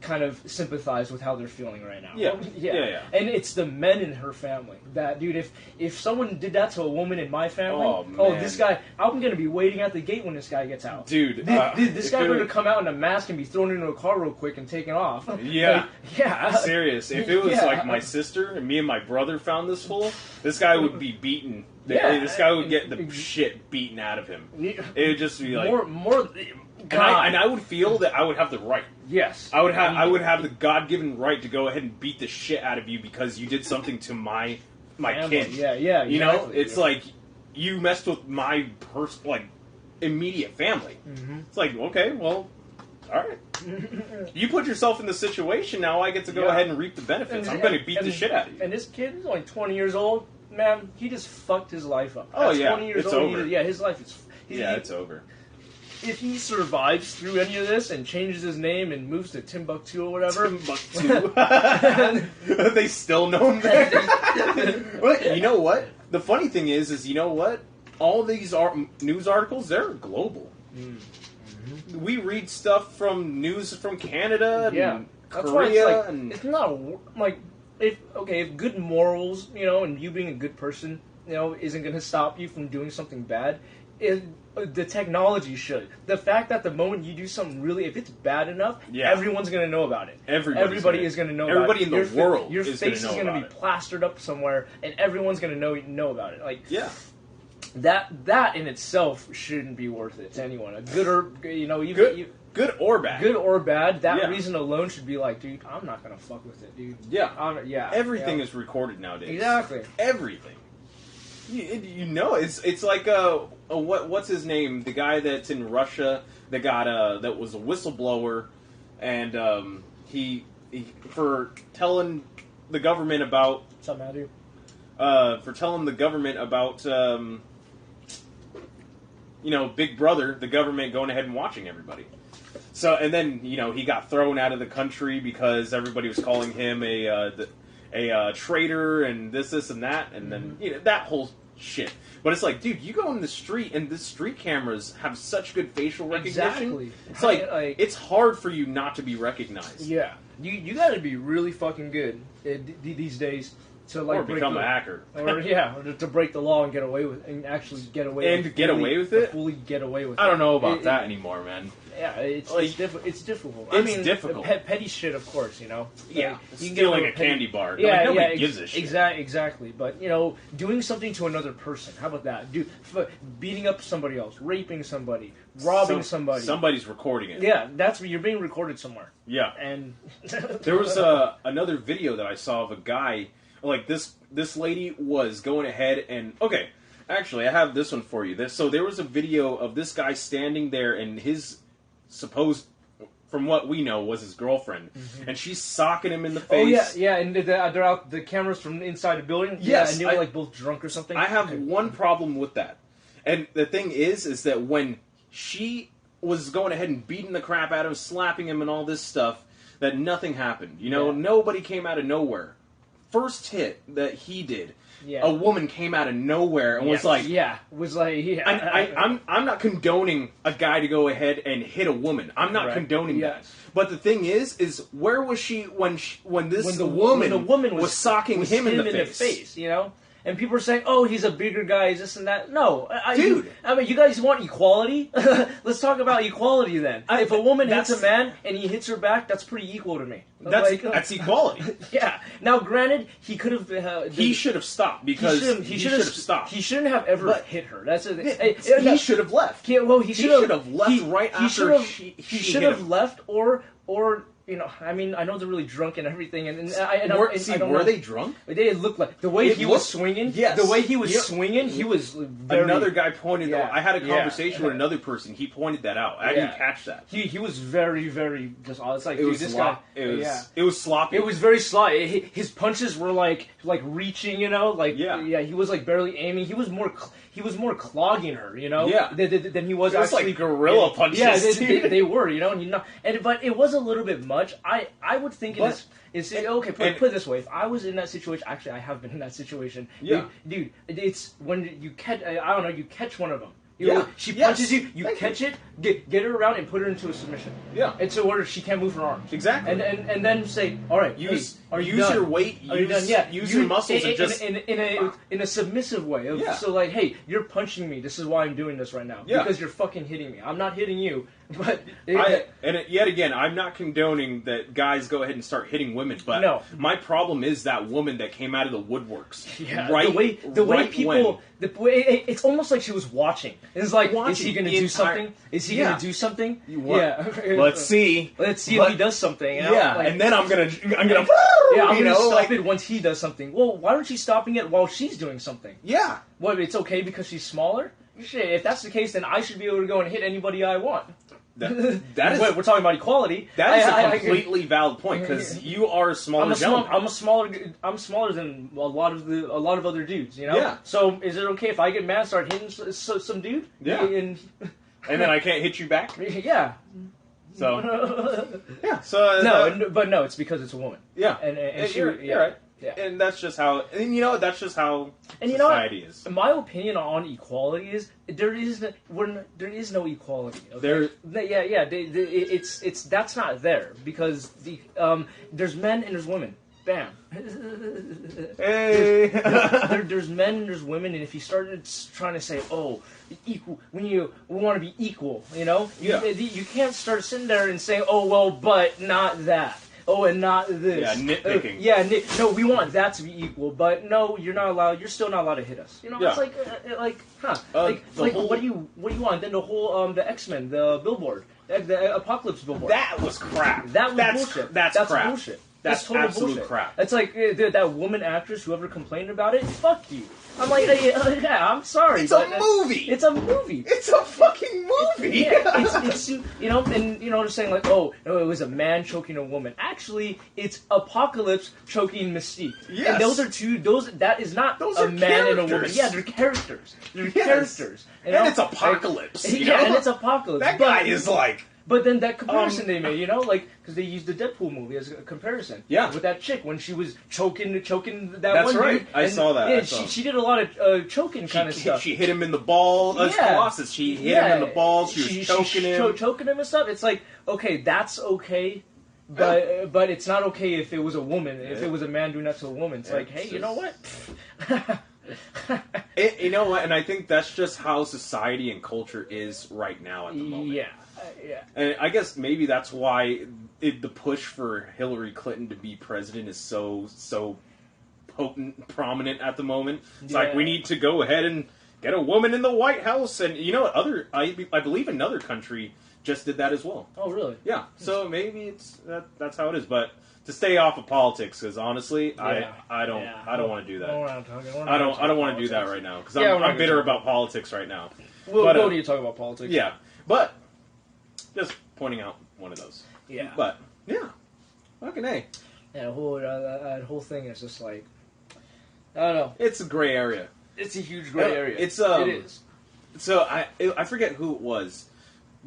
kind of sympathize with how they're feeling right now. Yeah. And it's the men in her family that, dude, if someone did that to a woman in my family, man. this guy, I'm gonna be waiting at the gate when this guy gets out. Dude, this guy better come out in a mask and be thrown into a car real quick and taken off. Yeah. Yeah. Serious. If it was like my sister and me and my brother found this fool, this guy would be beaten. Yeah. This guy would get the shit beaten out of him. It would just be like more. And I would feel that I would have the right. Yes. I would have the God-given right to go ahead and beat the shit out of you because you did something to my kid. Yeah. You know, it's like you messed with my immediate family. Mm-hmm. It's like, okay, well, all right. You put yourself in the situation. Now I get to go ahead and reap the benefits. I'm going to beat the shit out of you. And this kid is only 20 years old. Man, he just fucked his life up. Oh, At yeah. 20 years It's old, over. his life is... It's over. If he survives through any of this and changes his name and moves to Timbuktu or whatever... Timbuktu? They still know him there? But you know what? The funny thing is you know what? All these news articles, they're global. Mm-hmm. We read stuff from news from Canada and Korea. It's not like... If good morals, and you being a good person, isn't going to stop you from doing something bad, the technology should. The fact that the moment you do something if it's bad enough, everyone's going to know about it. Everybody is going to know about it. Everybody in the world your face is going to be plastered up somewhere, and everyone's going to know about it. Like, that in itself shouldn't be worth it to anyone. A good or good or bad. Good or bad, that reason alone should be like, dude, I'm not gonna fuck with it, dude. Yeah. Everything is recorded nowadays. Exactly. Everything. It's like what's his name? The guy that's in Russia that got that was a whistleblower, and he for telling the government about what's up, Matthew? For telling the government about Big Brother, the government going ahead and watching everybody. So, and then, he got thrown out of the country because everybody was calling him a traitor and this, and that, and then, that whole shit. But it's like, dude, you go in the street, and the street cameras have such good facial recognition. Exactly. It's like, it's hard for you not to be recognized. Yeah. You gotta be really fucking good these days to or become a hacker. Or to break the law and get away with actually get away and with get away with it. Fully get away with it. I don't know about that anymore, man. Yeah, it's difficult. It's difficult. It's difficult. Petty shit, of course, Yeah, you can stealing a candy bar. Yeah, nobody gives a shit. Exactly. But doing something to another person. How about that? Beating up somebody else, raping somebody, robbing somebody. Somebody's recording it. Yeah, you're being recorded somewhere. Yeah, and there was another video that I saw of a guy. Like this lady was going ahead and actually I have this one for you. So there was a video of this guy standing there and his supposed, from what we know, was his girlfriend, and she's socking him in the face. Oh yeah, and they're out the cameras from inside the building. Yes, and they were like both drunk or something. I have one problem with that, and the thing is that when she was going ahead and beating the crap out of him, slapping him, and all this stuff, that nothing happened. Nobody came out of nowhere. First hit that he did, a woman came out of nowhere and was like, I'm not condoning a guy to go ahead and hit a woman. I'm not condoning that. But the thing is where was she when the woman was socking him in the face? And people are saying, "Oh, he's a bigger guy, he's this and that." No, dude. I mean, you guys want equality? Let's talk about equality then. If a woman hits a man and he hits her back, that's pretty equal to me. That's equality. Yeah. Now, granted, he could have. He should have stopped because he should have stopped. He shouldn't have ever hit her. That's he should have left. He should have left right after he should have left, or. I mean, I know they're really drunk and everything, were they drunk? They looked like the way he was swinging. Yes, the way he was swinging, he was. Another guy pointed. I had a conversation with another person. He pointed that out. I didn't catch that. He was very, very just. It's like this guy. It was sloppy. It was very sloppy. His punches were like reaching. He was like barely aiming. He was more clogging her. Than he was. It was actually like gorilla punches. Yeah, they were. But it was a little bit much. I would think put it this way. If I was in that situation, actually, I have been in that situation. Yeah, dude, it's when you catch. I don't know. You catch one of them. She punches you. You catch it. get her around and put her into a submission. Yeah. And so where she can't move her arms. Exactly. And then say, all right, are you use done? your weight. Are you done? Yeah. Use your muscles and just in a submissive way. So like, hey, you're punching me. This is why I'm doing this right now. Yeah. Because you're fucking hitting me. I'm not hitting you, but yet again, I'm not condoning that guys go ahead and start hitting women, but No. my problem is that woman that came out of the woodworks. Yeah, Right. the way right people, it's almost like she was watching. It's like, is he Watching going to the do entire- something? Is he Yeah. going to do something? What? Yeah. Let's see. Let's see if he does something. You know? Yeah, Like, and then I'm gonna, yeah, I'm you gonna know, stop like, it once he does something. Well, why aren't you stopping it while she's doing something? yeah. What? It's okay because she's smaller? Shit, if that's the case, then I should be able to go and hit anybody I want. That is Wait, we're talking about equality. that is a completely valid point because you are a smaller gentleman. I'm smaller than a lot of other dudes, you know. Yeah. So is it okay if I get mad and start hitting some dude? Yeah. And And then I can't hit you back. yeah. So yeah. So No, it's because it's a woman. yeah. And she, you're right. Yeah. And that's just how. And you know, that's just how And you know what? society is. My opinion on equality is there is no equality. Okay? It's that's not there because there's men and there's women. Bam. Hey. There's men and there's women, and if you started trying to say, "Oh, equal," we want to be equal, you know, you can't start sitting there and saying, "Oh, well, but not that." Oh, and not this. Yeah, nitpicking. No, we want that to be equal, but no, you're not allowed. You're still not allowed to hit us. You know, Yeah. it's like, what do you want? Then the whole the X-Men, the billboard, the Apocalypse billboard. That was crap. That was bullshit. That's crap. Bullshit. That's total absolute bullshit. crap. It's like that woman actress, whoever complained about it, fuck you. I'm like, yeah, I'm sorry. It's a but, movie. It's a movie. It's a fucking movie. Yeah, it's you know, and you know, they're saying like, oh, no, it was a man choking a woman. Actually, it's Apocalypse choking Mystique. Yes. And those are two. That is not Those a are man and a woman. characters. Yeah, they're characters. They're Yes. characters. You And know? it's Apocalypse. Like, you yeah, know? and it's Apocalypse. That guy is like. But then that comparison they made, you know, like because they used the Deadpool movie as a comparison. Yeah. With that chick when she was choking that That's one right. dude. I and, saw that. Yeah, I saw. she did a lot of choking kind of stuff. She hit him in the ball. Yeah. Colossus. She hit him in the balls. She was choking him. Choking him and stuff. It's like, okay, that's okay. But it's not okay if it was a woman. If it was a man doing that to a woman. It's like, hey, you know what? You know what? And I think that's just how society and culture is right now at the moment. Yeah. And I guess maybe that's why the push for Hillary Clinton to be president is so potent, prominent at the moment. It's like we need to go ahead and get a woman in the White House, and you know, I believe another country just did that as well. Oh, really? Yeah. So maybe that's how it is, but. To stay off of politics, because honestly, I don't want to do that. I don't want to do that right now because I'm bitter about politics right now. We'll go to you talk about politics. Yeah, but just pointing out one of those. Yeah. But yeah, fucking A. Yeah, that whole thing is just like, I don't know. It's a gray area. It's a huge gray area. It is. So I forget who it was.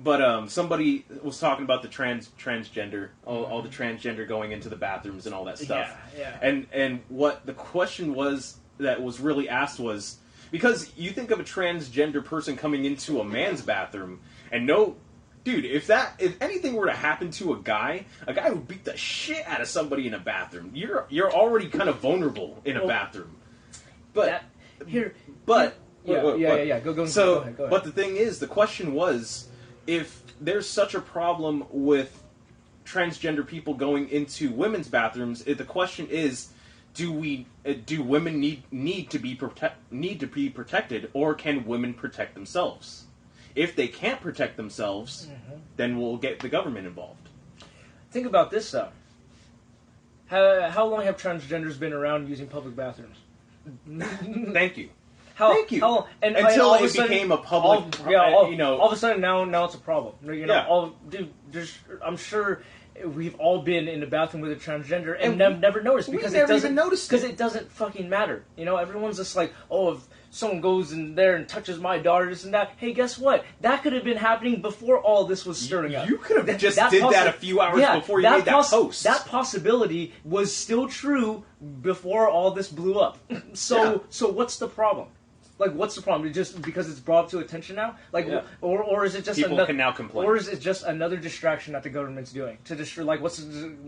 But somebody was talking about the transgender, all the transgender going into the bathrooms and all that stuff. Yeah. And what the question was that was really asked was, because you think of a transgender person coming into a man's bathroom, and no, dude, if anything were to happen to a guy would beat the shit out of somebody in a bathroom. You're already kind of vulnerable in a bathroom. But Go Go ahead. But the thing is, the question was, if there's such a problem with transgender people going into women's bathrooms, the question is, do women need to be protected, or can women protect themselves? If they can't protect themselves, then we'll get the government involved. Think about this though. How long have transgenders been around using public bathrooms? Thank you. Thank you. Until it became a public, all of a sudden now it's a problem. You know, Yeah. I'm sure we've all been in the bathroom with a transgender and never noticed because we never even noticed because it doesn't fucking matter. You know, everyone's just like, oh, if someone goes in there and touches my daughter, this and that. Hey, guess what? That could have been happening before all this was stirring up. You could have just did that a few hours before you made that post. That possibility was still true before all this blew up. So what's the problem? Like, what's the problem? Just because it's brought to attention now? Like, or is it just people can now complain? Or is it just another distraction that the government's doing to like what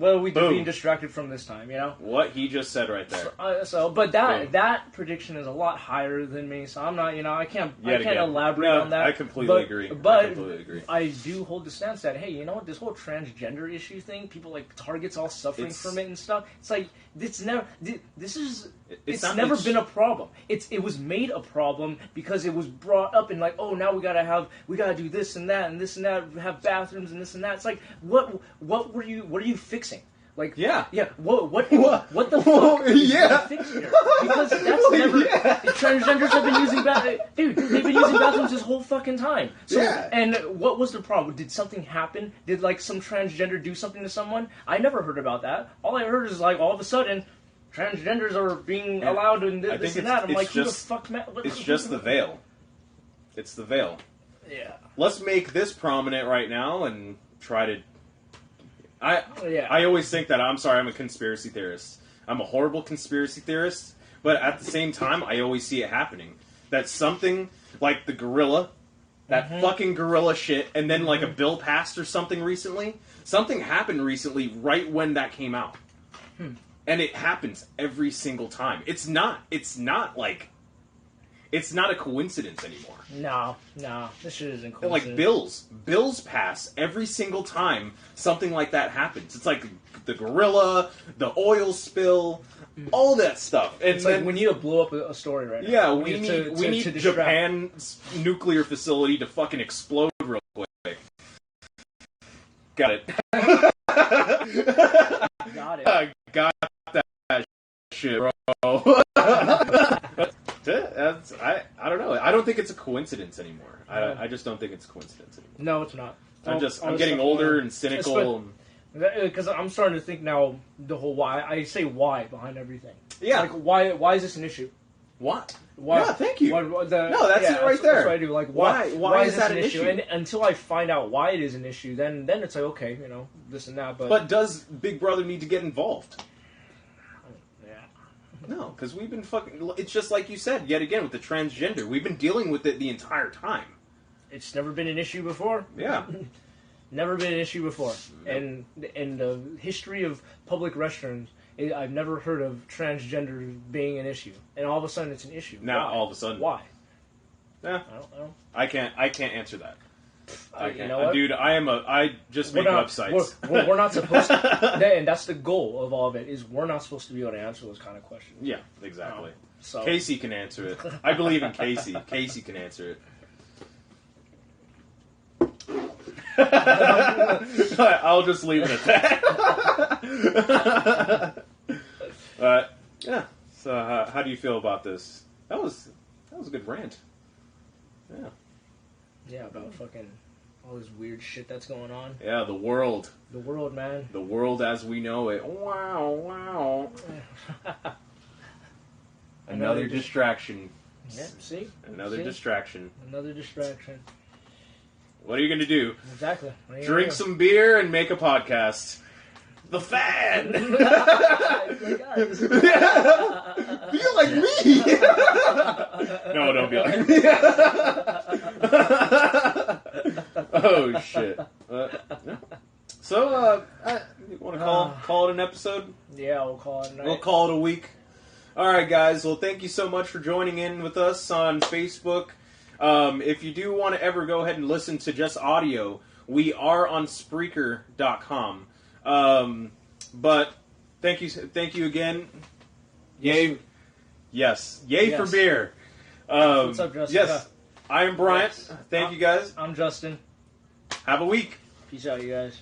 are we being distracted from this time? You know what he just said right there. But that prediction is a lot higher than me, so I'm not. I can't elaborate on that. I completely agree. But I do hold the stance that hey, you know what? This whole transgender issue thing, people like Target's all suffering from it and stuff. It's like it's never been a problem. It was made a problem because it was brought up and like, oh, now we gotta do this and that, have bathrooms and this and that. It's like, what are you fixing? Like, what the fuck is gonna fix here? Because that's never transgenders have been using dude, they've been using bathrooms this whole fucking time. So, and what was the problem? Did something happen? Did like some transgender do something to someone? I never heard about that. All I heard is like all of a sudden transgenders are being allowed in this and that. I'm like, who the fuck? It's just the veil. It's the veil. Yeah. Let's make this prominent right now and try to. I always think that I'm a conspiracy theorist. I'm a horrible conspiracy theorist, but at the same time, I always see it happening. That something like the gorilla, that fucking gorilla shit, and then like a bill passed or something recently. Something happened recently right when that came out. And it happens every single time. It's not a coincidence anymore. No, this shit isn't coincidence. Like bills pass every single time something like that happens. It's like the gorilla, the oil spill, all that stuff. And it's like we need to blow up a story right now. Yeah, we need Japan's nuclear facility to fucking explode real quick. Got it. Got it. Got that shit, bro. I don't know. I don't think it's a coincidence anymore. I just don't think it's a coincidence anymore. No, it's not. I'm getting older and cynical. Because I'm starting to think now the whole why. I say why behind everything. Yeah. Like, why is this an issue? What? Why? Yeah, thank you. No, that's it right there. That's what I do. Like, why is that an issue? And until I find out why it is an issue, then it's like, okay, this and that. But does Big Brother need to get involved? Yeah. No, because we've been fucking... It's just like you said, yet again, with the transgender. We've been dealing with it the entire time. It's never been an issue before. Yeah. Never been an issue before. Nope. And in the history of public restrooms, I've never heard of transgender being an issue. And all of a sudden it's an issue. Now, Why? all of a sudden. Why? Yeah. I don't know. I can't answer that. I can't. You know what? Dude, I just make websites. We're not supposed to... And that's the goal of all of it, is we're not supposed to be able to answer those kind of questions. Yeah, exactly. So. Casey can answer it. I believe in Casey. Casey can answer it. I'll just leave it at that. Yeah. So, how do you feel about this? That was a good rant. Yeah. Yeah, about fucking all this weird shit that's going on. Yeah, the world. The world, man. The world as we know it. Wow. Another distraction. Yeah, see? Another distraction. Another distraction. What are you going to do? Exactly. Drink some beer and make a podcast. The Fan! Feel like me! No, don't be like me. Oh, shit. So, you want to call it an episode? Yeah, we'll call it a night. We'll call it a week. Alright, guys. Well, thank you so much for joining in with us on Facebook. If you do want to ever go ahead and listen to just audio, we are on Spreaker.com. But thank you again. Yay! Yes, yay for beer. What's up, Justin? Yes, I am Bryant. Thank you, guys. I'm Justin. Have a week. Peace out, you guys.